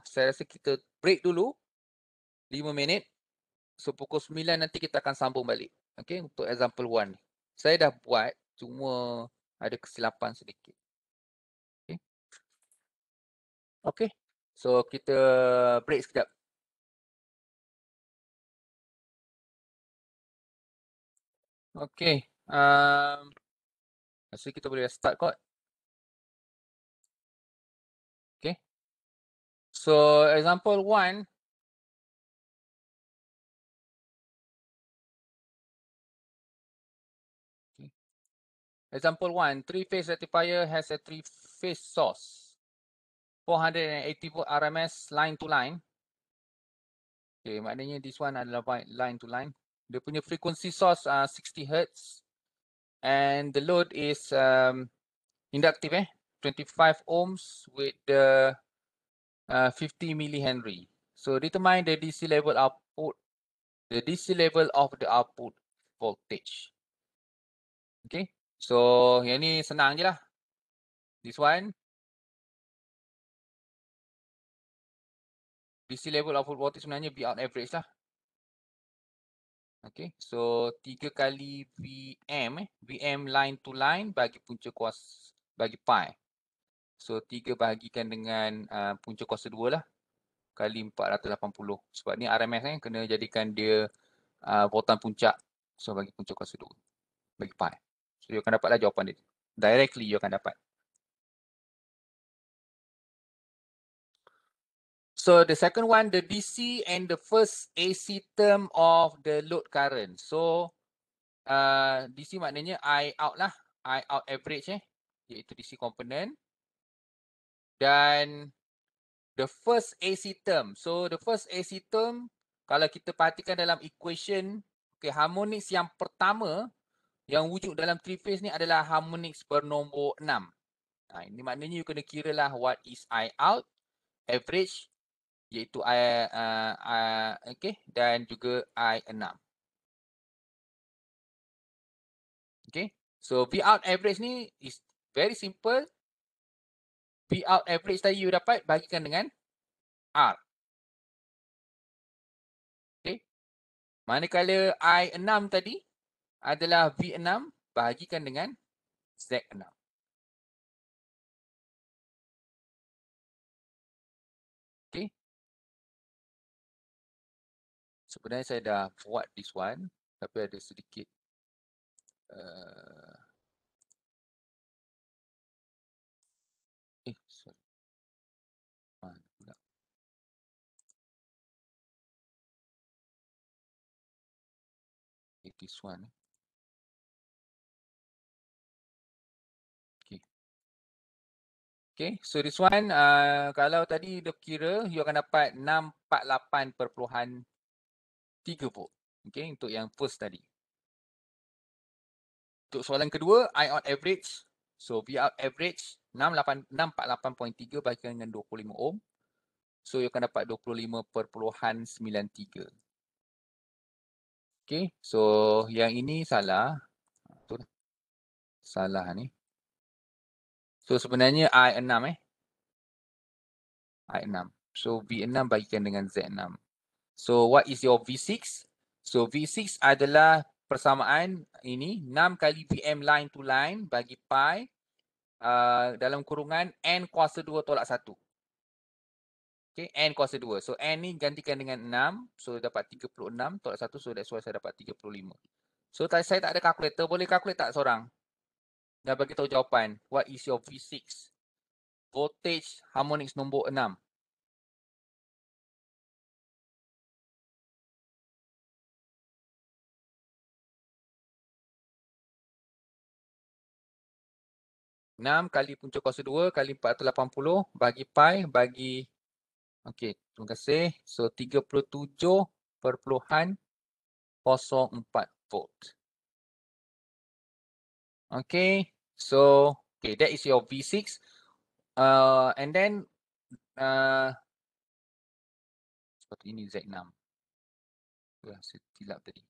saya rasa kita break dulu 5 minit. So pukul 9 nanti kita akan sambung balik. Okay, untuk example 1 ni. Saya dah buat, cuma ada kesilapan sedikit. Okay. Okay. So kita break sekejap. Okay. Rasa kita boleh start kot. Okay. So example 1. Okay. Example 1. 3-phase rectifier has a 3-phase source. 480 volt RMS line to line. Okay, maknanya this one adalah line to line. Dia punya frequency source 60 Hz. And the load is inductive 25 ohms with the 50 millihenry. So determine the DC level output, the DC level of the output voltage. Okay, so yang ni senang je lah. This one, DC level output voltage sebenarnya V out average lah. Okay, so 3 kali VM, VM line to line bagi punca kuasa, bagi pi. So 3 bahagikan dengan punca kuasa 2 lah. Kali 480. Sebab ni RMS kena jadikan dia voltan puncak. So bagi punca kuasa 2. Bagi pi. So you akan dapatlah jawapan dia. Directly you akan dapat. So the second one, the DC and the first AC term of the load current. So DC maknanya I out lah. I out average iaitu DC component. Dan the first AC term. So the first AC term, kalau kita perhatikan dalam equation, okay, harmonics yang pertama yang wujud dalam 3-phase ni adalah harmonics bernombor 6. Ini maknanya you kena kira lah what is I out, average, iaitu okay, dan juga I6. Okay, so V out average ni is very simple. V out average tadi you dapat bagikan dengan R. Manakala I6 tadi adalah V6 bahagikan dengan Z6. Okay. Sebenarnya saya dah buat this one, tapi ada sedikit sorry. Mana pula? This one. Okay. Okay, so this one, kalau tadi dia kira, you akan dapat 648.3 volt. Okay, untuk yang first tadi. Untuk soalan kedua, I out average. So, V out average 648.3 bahagikan dengan 25 ohm. So, you akan dapat 25.93. Okay, so yang ini salah. Salah ni. So, sebenarnya I6 I6. So, V6 bagikan dengan Z6. So, what is your V6? So, V6 adalah persamaan ini 6 kali VM line to line bagi pi dalam kurungan N kuasa 2 tolak 1. Okay, N kuasa 2. So, N ni gantikan dengan 6. So, dapat 36 tolak 1. So, that's why saya dapat 35. So, saya tak ada kalkulator. Boleh kalkulate tak seorang? Dan bagi tahu jawapan. What is your V6? Voltage harmonics nombor 6. Kali punca kuasa 2 kali 480 bagi pi bagi okey, terima kasih. So 37.04 volt. Okay, so okay, that is your V6. And then seperti ini Z6. Saya silap tadi.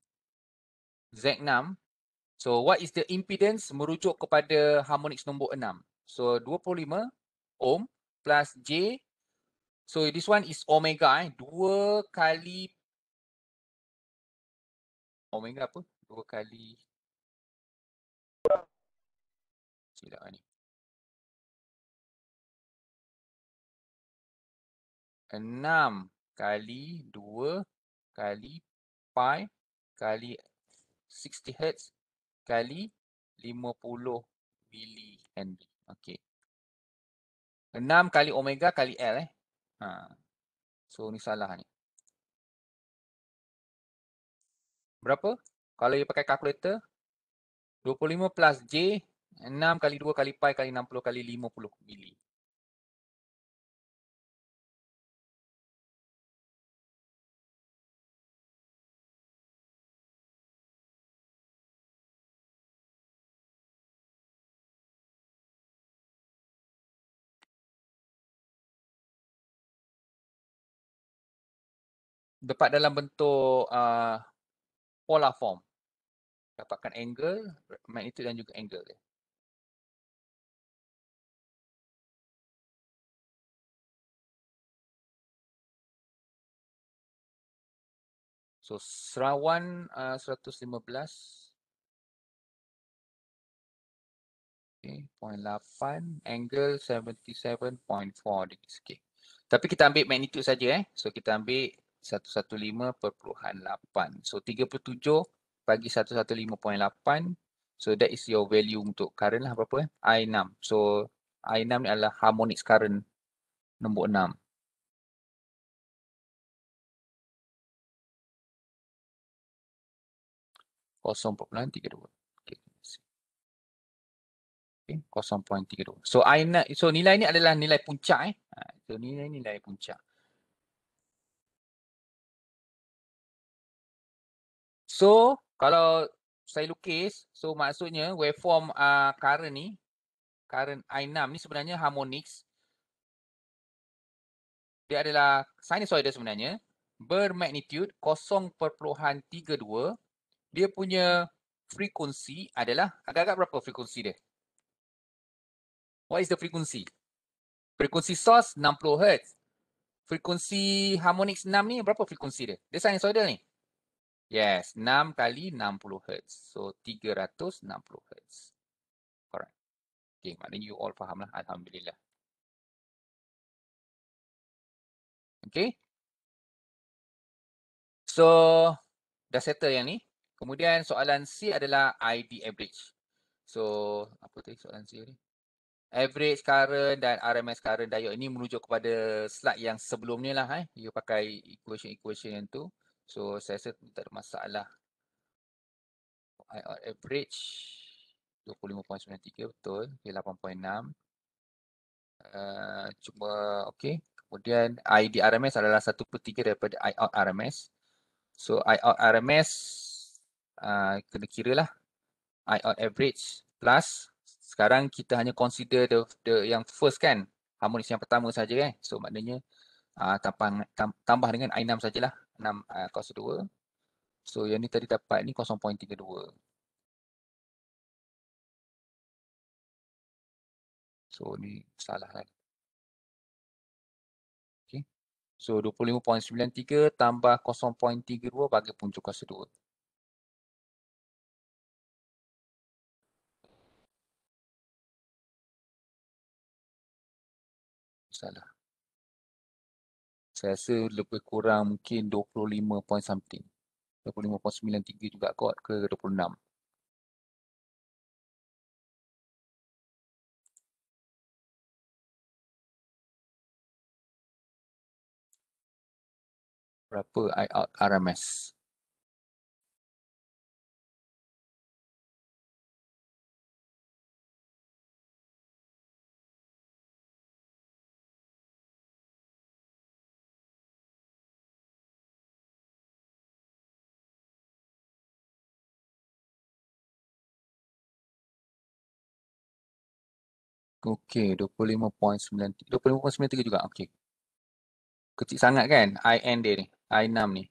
Z6. So what is the impedance merujuk kepada harmonics nombor 6? So 25 ohm plus J. So this one is omega 2 kali omega apa? 2 kali silap ni. 6 kali 2 kali pi kali 60 Hz kali 50 mili Henry. Okey. 6 kali omega kali L So ni salah ni. Berapa? Kalau you pakai kalkulator 25 plus J 6 kali 2 kali pi kali 60 kali 50 mili. Dapat dalam bentuk polar form. Dapatkan angle, magnitude dan juga angle dia. So serawan 115 okay, 0.8 angle 77.4 degrees. Okay. Tapi kita ambil magnitude saja So kita ambil 115.8. So 37 bagi 115.8. So that is your value untuk current lah berapa I6. So I6 ni adalah harmonics current nombor 6. .32. Okay. Okay, 0.32. So nilai ni adalah nilai puncak So nilai puncak. So kalau saya lukis, so maksudnya waveform current ni, current I6 ni sebenarnya harmonics. Dia adalah sinusoidal sebenarnya, bermagnitude 0.32. Dia punya frekuensi adalah agak-agak berapa frekuensi dia? What is the frequency? Frekuensi source 60 Hz. Frekuensi harmonics 6 ni berapa frekuensi dia? Dia sinusoidal ni. Yes, 6 kali 60 Hz. So 360 Hz. Correct. Okay, maknanya you all faham lah. Alhamdulillah. Okay. So, dah settle yang ni. Kemudian soalan C adalah ID average. So, apa tadi soalan C ni? Average current dan RMS current diode ini merujuk kepada slide yang sebelum ni lah. You pakai equation yang tu. So, saya rasa tak ada masalah. IR average 25.93 betul. Okay, 8.6. Cuma okey. Kemudian ID RMS adalah 1/3 daripada I out RMS. So I out RMS kena kira lah. I out average plus sekarang kita hanya consider the yang first kan. Harmonis yang pertama saja kan. So maknanya tambah dengan I6 sajalah. 6 cos 2. So yang ni tadi dapat ni 0.32. So ni salah kan. Okay. So 25.93 tambah 0.32 bagi punca kuasa 2. Salah. Saya rasa lebih kurang mungkin 25 point something. 25.93 juga kot ke 26. Berapa I out RMS? Okey, 25.93. 25.93 juga. Okey. Kecil sangat kan IN dia ni. I6 ni.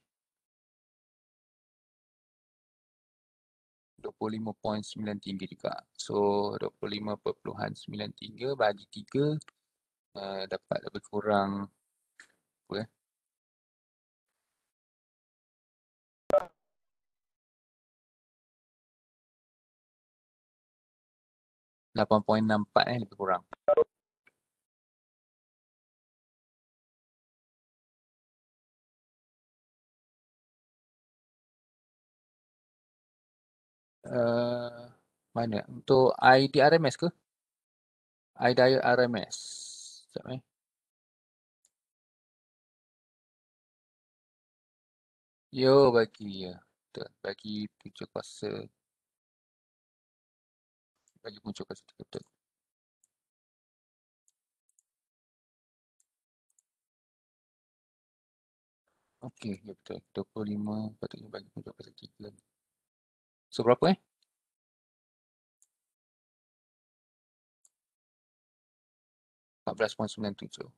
25.93 juga. So 25.93 bagi 3 dapat lebih kurang apa 8.64 lebih kurang. Mana? Untuk ID RMS ke? ID RMS. Sekejap Yo bagi ya. Betul. Bagi punca kuasa. Bagi punca kuasa 3 betul. Okey, ya betul. 25 patutnya bagi punca kuasa 3. So berapa 14.97.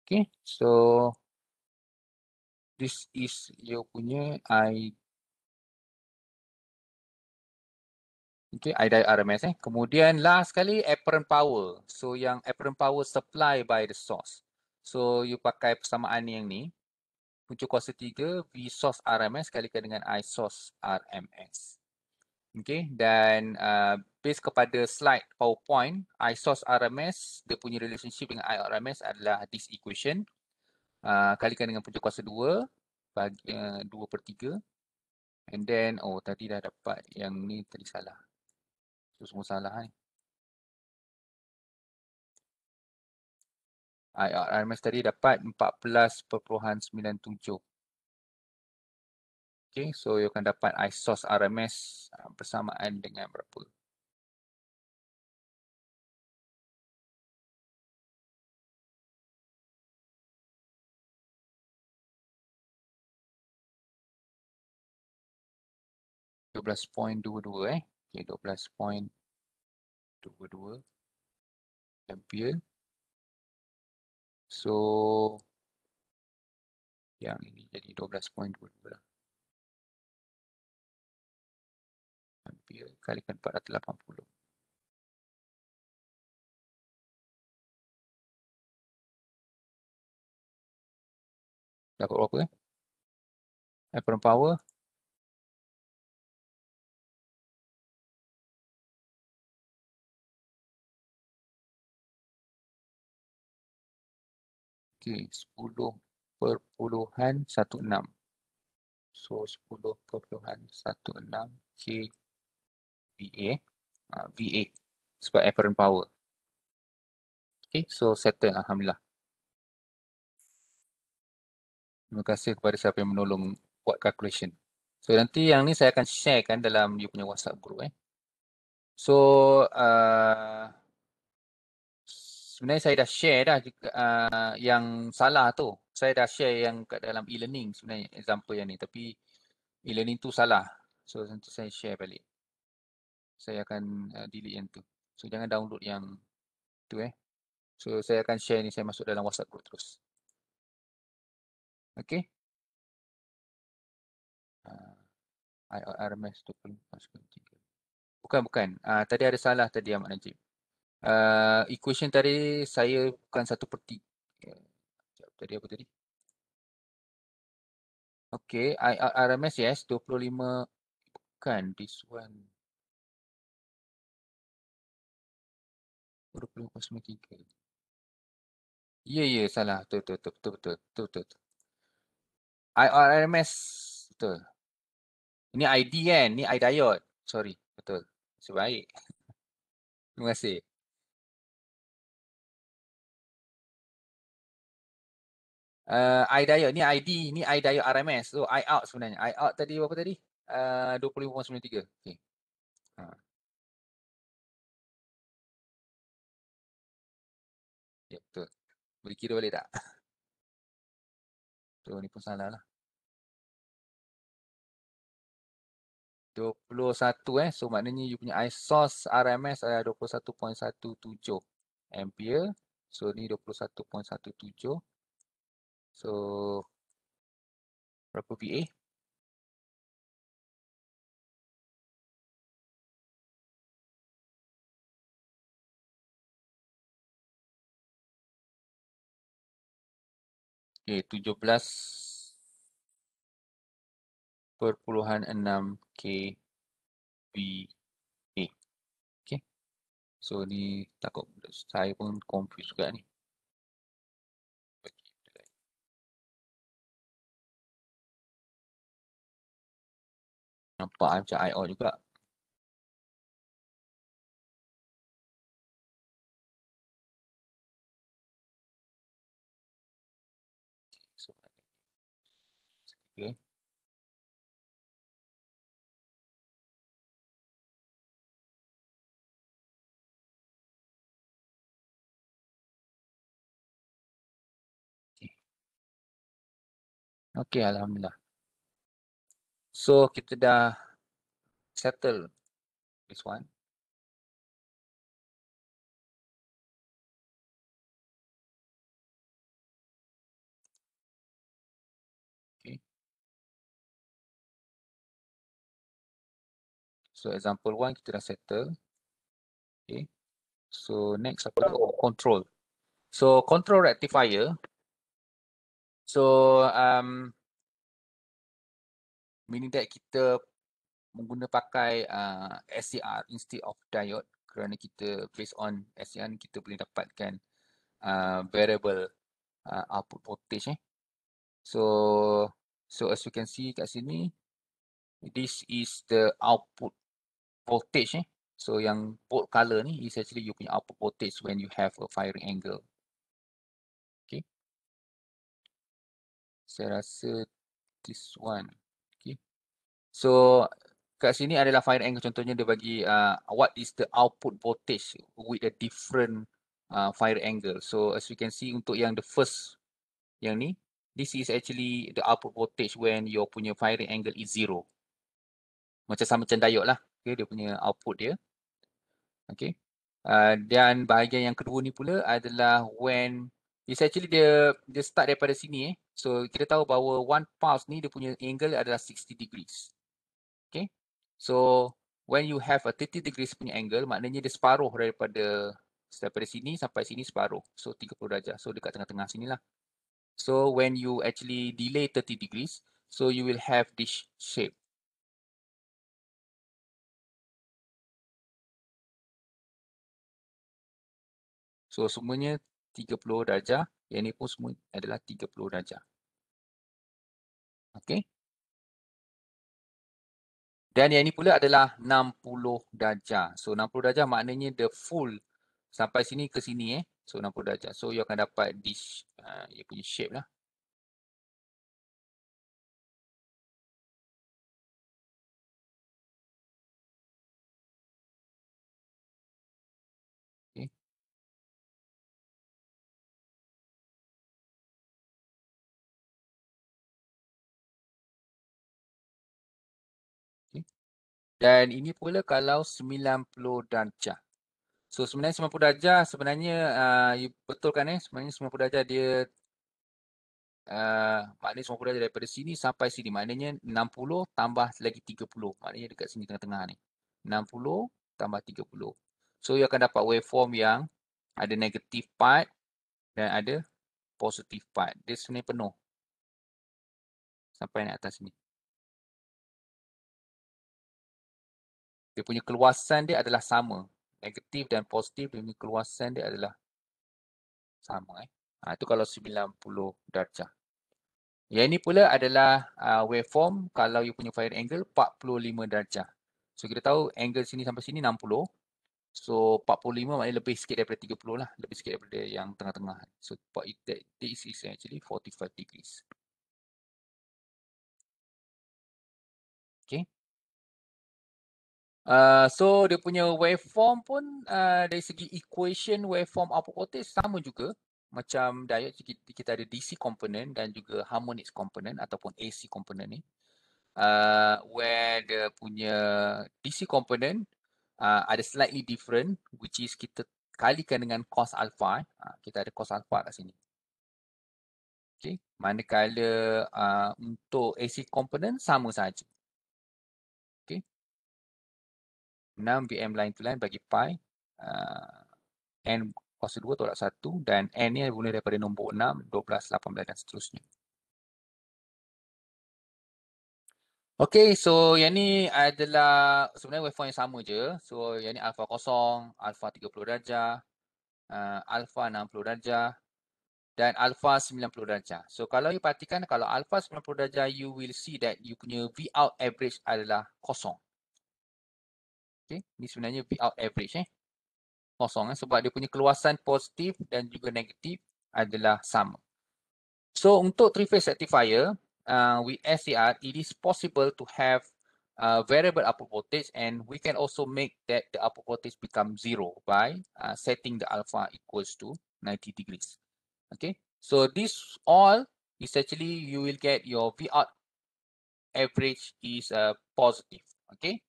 Okay, so this is your punya I RMS Kemudian last kali apparent power. So yang apparent power supply by the source. So you pakai persamaan yang ni. Punca kuasa 3 V source RMS kalikan dengan I source RMS. Okay, dan based kepada slide PowerPoint, I source RMS, dia punya relationship dengan I RMS adalah this equation. Kalikan dengan punca kuasa 2 bagi 2/3. And then, tadi dah dapat yang ni tadi salah. So semua salah ni. RMS tadi dapat 14.97. Okay, so you akan dapat I source RMS bersamaan dengan berapa? .22 Okay, 12.22 ampere. So yang ini jadi 12.22 lah. Ampere kalikan 480. Dapat berapa apparent power. Okey, 10.16. So 10.16 kVA. VA sebab apparent power. Okay, so settle, alhamdulillah. Terima kasih kepada siapa yang menolong buat calculation. So nanti yang ni saya akan sharekan dalam you punya WhatsApp group So sebenarnya saya dah share dah yang salah tu. Saya dah share yang kat dalam e-learning sebenarnya example yang ni, tapi e-learning tu salah. So nanti saya share balik. Saya akan delete yang tu. So jangan download yang tu So saya akan share ni, saya masuk dalam WhatsApp group terus. Okay. RMS 24/3. Bukan. Tadi ada salah tadi Ahmad Najib. Equation tadi saya bukan 1/3. Tadi apa tadi? Okay, RMS yes, 25. Bukan, this one. 25/3. Ya, salah. Betul. RMS, betul. Ini ID kan? Ini I diode. Sorry, betul. Sebaik. Terima kasih. I diode, ni ID, ni I diode RMS. So I out sebenarnya. I out tadi berapa tadi? 25/93. Okay. Ya, betul. Boleh kira balik tak? Tu ni pun salah lah. 21 So maknanya you punya I source RMS adalah 21.17 ampere. So ni 21.17. So berapa VA? Okay, 17.6 kVA. Okay. So ni takut saya pun confuse juga ni. Nampak macam I out juga. Okay. Okay, alhamdulillah. So kita dah settle this one. Okay. So example 1 kita dah settle. Okay. So next apa lagi? Control. So control rectifier. So meaning that kita pakai SCR instead of diode kerana kita based on SCR ni kita boleh dapatkan variable output voltage So as you can see kat sini, this is the output voltage So yang bold color ni is actually you punya output voltage when you have a firing angle. Okay. Saya rasa this one. Okay. So kat sini adalah firing angle, contohnya dia bagi what is the output voltage with a different firing angle. So as you can see untuk yang the first yang ni, this is actually the output voltage when your punya firing angle is 0. Sama macam diode lah. Okay, dia punya output dia. Okay. Dan bahagian yang kedua ni pula adalah when it's actually dia start daripada sini So kita tahu bahawa one pulse ni dia punya angle adalah 60 degrees. Okay. So when you have a 30 degrees punya angle, maknanya dia separuh daripada sini sampai sini separuh. So 30 darjah. So dekat tengah-tengah sini lah. So when you actually delay 30 degrees, so you will have this shape. So semuanya 30 darjah, yang ni pun semua adalah 30 darjah. Okay. Dan yang ni pula adalah 60 darjah. So 60 darjah maknanya the full sampai sini ke sini So 60 darjah. So you akan dapat this dia punya shape lah. Okay. Okay. Dan ini pula kalau 90 darjah. So sebenarnya 90 darjah sebenarnya you betulkan sebenarnya 90 darjah dia maknanya 90 darjah daripada sini sampai sini. Maknanya 60 tambah lagi 30. Maknanya dekat sini tengah-tengah ni. 60 tambah 30. So you akan dapat waveform yang ada negative part dan ada positive part. Dia sebenarnya penuh sampai naik atas ni. Dia punya keluasan dia adalah sama. Negatif dan positif, dia punya keluasan dia adalah sama. Itu kalau 90 darjah. Yang ini pula adalah waveform kalau you punya firing angle 45 darjah. So kita tahu angle sini sampai sini 60. So 45 maknanya lebih sikit daripada 30 lah. Lebih sikit daripada yang tengah-tengah. So this is actually 45 degrees. Okay. So dia punya waveform pun dari segi equation waveform output voltage sama juga. Macam diode kita ada DC component dan juga harmonics component ataupun AC component ni. Where dia punya DC component ada slightly different, which is kita kalikan dengan cos alpha. Kita ada cos alpha kat sini. Okay. Manakala untuk AC component sama saja. Okay. 6 Vm line to line bagi pi. N kuasa 2 tolak 1 dan N ni mula daripada nombor 6, 12, 18 dan seterusnya. Okay, so yang ni adalah sebenarnya waveform yang sama je. So yang ni alpha kosong, alpha 30 darjah, alpha 60 darjah dan alpha 90 darjah. So kalau you perhatikan kalau alpha 90 darjah you will see that you punya V out average adalah kosong. Okay, ni sebenarnya V out average kosong sebab dia punya keluasan positif dan juga negatif adalah sama. So untuk three-phase rectifier with SCR, it is possible to have variable output voltage and we can also make that the output voltage become zero by setting the alpha equals to 90 degrees. Okay, so this all is actually you will get your V out average is positive. Okay,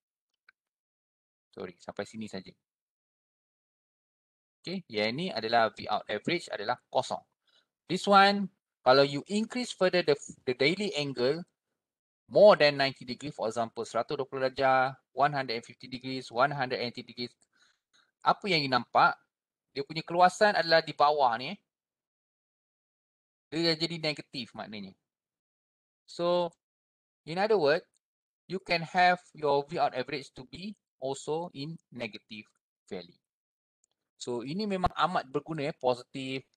sorry sampai sini saja. Okay, yang ini adalah V out average adalah kosong. This one, kalau you increase further the daily angle more than 90 degree, for example, 120 darjah, 150 degrees, 180 degrees, apa yang you nampak, dia punya keluasan adalah di bawah ni. Dia jadi negatif maknanya. So, in other words, you can have your V out average to be also in negative value. So, ini memang amat berguna positif,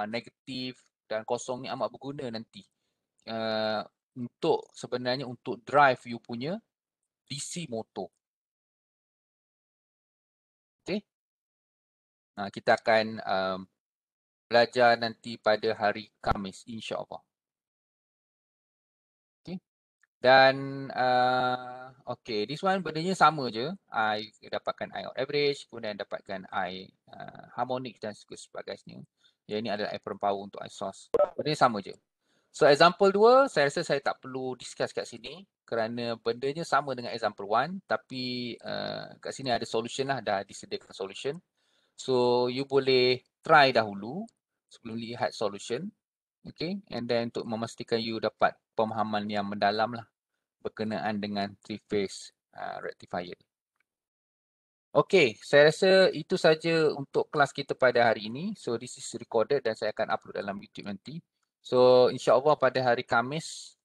negatif dan kosong ni amat berguna nanti. Untuk sebenarnya untuk drive you punya DC motor. Okay. Kita akan belajar nanti pada hari Khamis, insyaAllah. Okay. Dan okay, this one bendanya sama je. I dapatkan I out average, kemudian dapatkan I harmonic dan sebagainya. Yang ini adalah apparent power untuk I source. Bendanya sama je. So example 2, saya rasa saya tak perlu discuss kat sini kerana bendanya sama dengan example 1 tapi kat sini ada solution lah, dah disediakan solution. So you boleh try dahulu sebelum lihat solution. Okay, and then untuk memastikan you dapat pemahaman yang mendalam lah berkenaan dengan three-phase rectifier. Okay, saya rasa itu saja untuk kelas kita pada hari ini. So this is recorded dan saya akan upload dalam YouTube nanti. So insya-Allah pada hari Khamis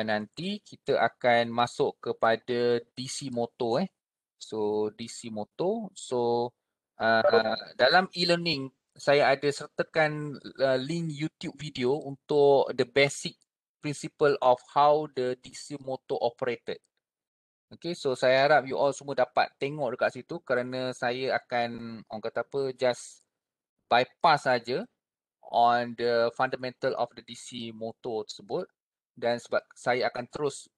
nanti kita akan masuk kepada DC motor So DC motor. So dalam e-learning saya ada sertakan link YouTube video untuk the basic principle of how the DC motor operated. Okay, so saya harap you all semua dapat tengok dekat situ kerana saya akan orang kata apa just bypass saja on the fundamental of the DC motor tersebut dan sebab saya akan terus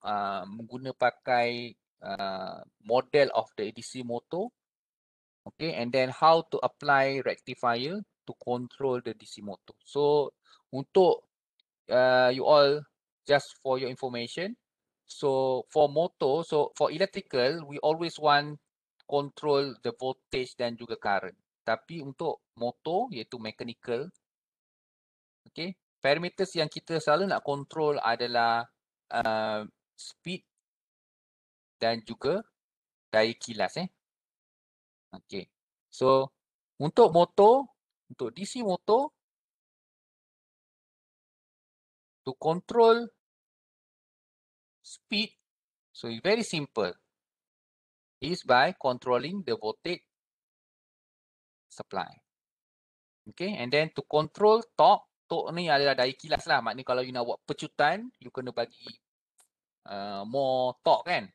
mengguna pakai model of the DC motor, okay, and then how to apply rectifier to control the DC motor. So untuk you all, just for your information, so for motor, so for electrical we always want control the voltage dan juga current. Tapi untuk motor iaitu mechanical, okay, parameters yang kita selalu nak control adalah speed dan juga daya kilas Okay. So untuk motor, untuk DC motor, to control speed, so it's very simple, is by controlling the voltage supply. Okay, and then to control torque, torque ni adalah daya kilas lah. Maknanya kalau you nak buat pecutan, you kena bagi more torque kan.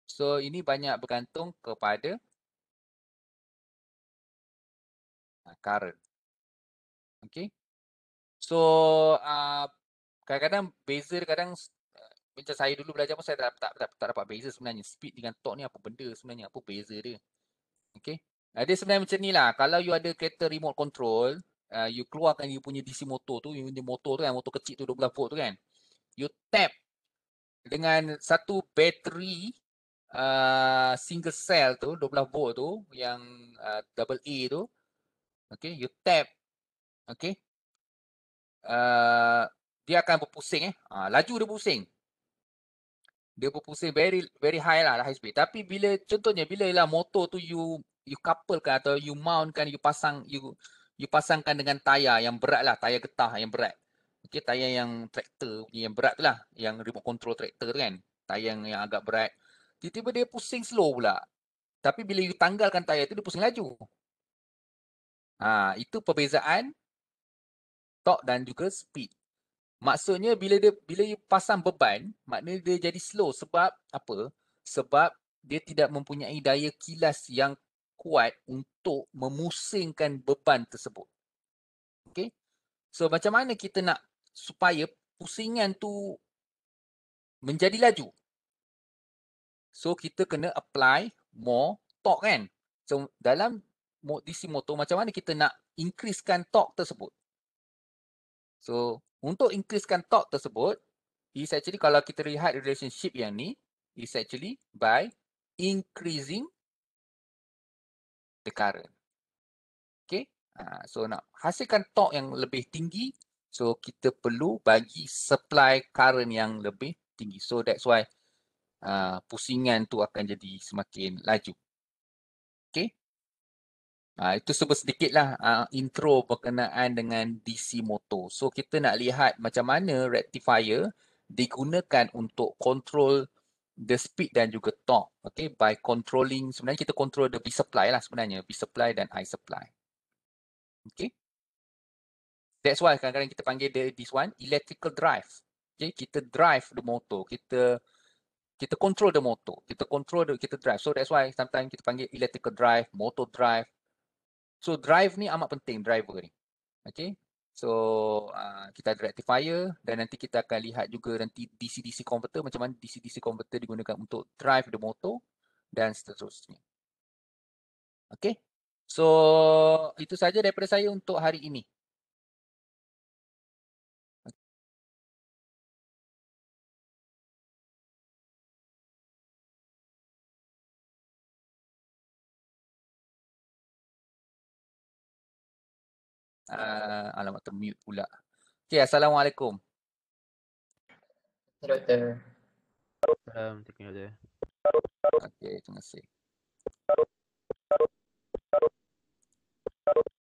So ini banyak bergantung kepada current. Okay. So kadang-kadang beza kadang macam saya dulu belajar pun saya tak dapat beza sebenarnya. Speed dengan torque ni apa benda sebenarnya, apa beza dia. Okay. Dia sebenarnya macam ni lah. Kalau you ada kereta remote control, you keluarkan you punya DC motor tu, you punya motor tu kan, motor kecil tu 12 volt tu kan. You tap dengan satu bateri single cell tu 12 volt tu yang double A tu. Okay, you tap. Okay. Dia akan berpusing laju dia pusing. Dia berpusing very very high lah, high speed. Tapi bila contohnya bila lah motor tu you couplekan atau you mountkan, you pasangkan dengan tayar yang berat lah, tayar getah yang berat. Okay, tayar yang traktor yang berat tu lah, yang remote control traktor tu kan. Tayar yang agak berat. Tiba-tiba dia pusing slow pula. Tapi bila you tanggalkan tayar tu dia pusing laju. Itu perbezaan torque dan juga speed. Maksudnya bila you pasang beban, maknanya dia jadi slow sebab apa? Sebab dia tidak mempunyai daya kilas yang kuat untuk memusingkan beban tersebut. Okay? So macam mana kita nak supaya pusingan tu menjadi laju? So kita kena apply more torque kan? So dalam DC motor macam mana kita nak increasekan torque tersebut? So untuk increasekan torque tersebut, is actually kalau kita lihat relationship yang ni, is actually by increasing the current. Okay. So nak hasilkan torque yang lebih tinggi, so kita perlu bagi supply current yang lebih tinggi. So that's why pusingan tu akan jadi semakin laju. Okay. Itu sedikit lah intro berkenaan dengan DC motor. So kita nak lihat macam mana rectifier digunakan untuk control the speed dan juga torque. Okay, by controlling, sebenarnya kita control the V supply lah sebenarnya. V supply dan I supply. Okay. That's why kadang-kadang kita panggil this one electrical drive. Okay, kita drive the motor. Kita control the motor. Kita drive. So that's why sometimes kita panggil electrical drive, motor drive. So drive ni amat penting, driver ni. Okay. So kita ada rectifier dan nanti kita akan lihat juga nanti DC-DC converter, macam mana DC-DC converter digunakan untuk drive the motor dan seterusnya. Okay. So itu saja daripada saya untuk hari ini. Alamak termute pula. Okay, Assalamualaikum. Doktor. Thank you, Doktor. Okay, terima kasih.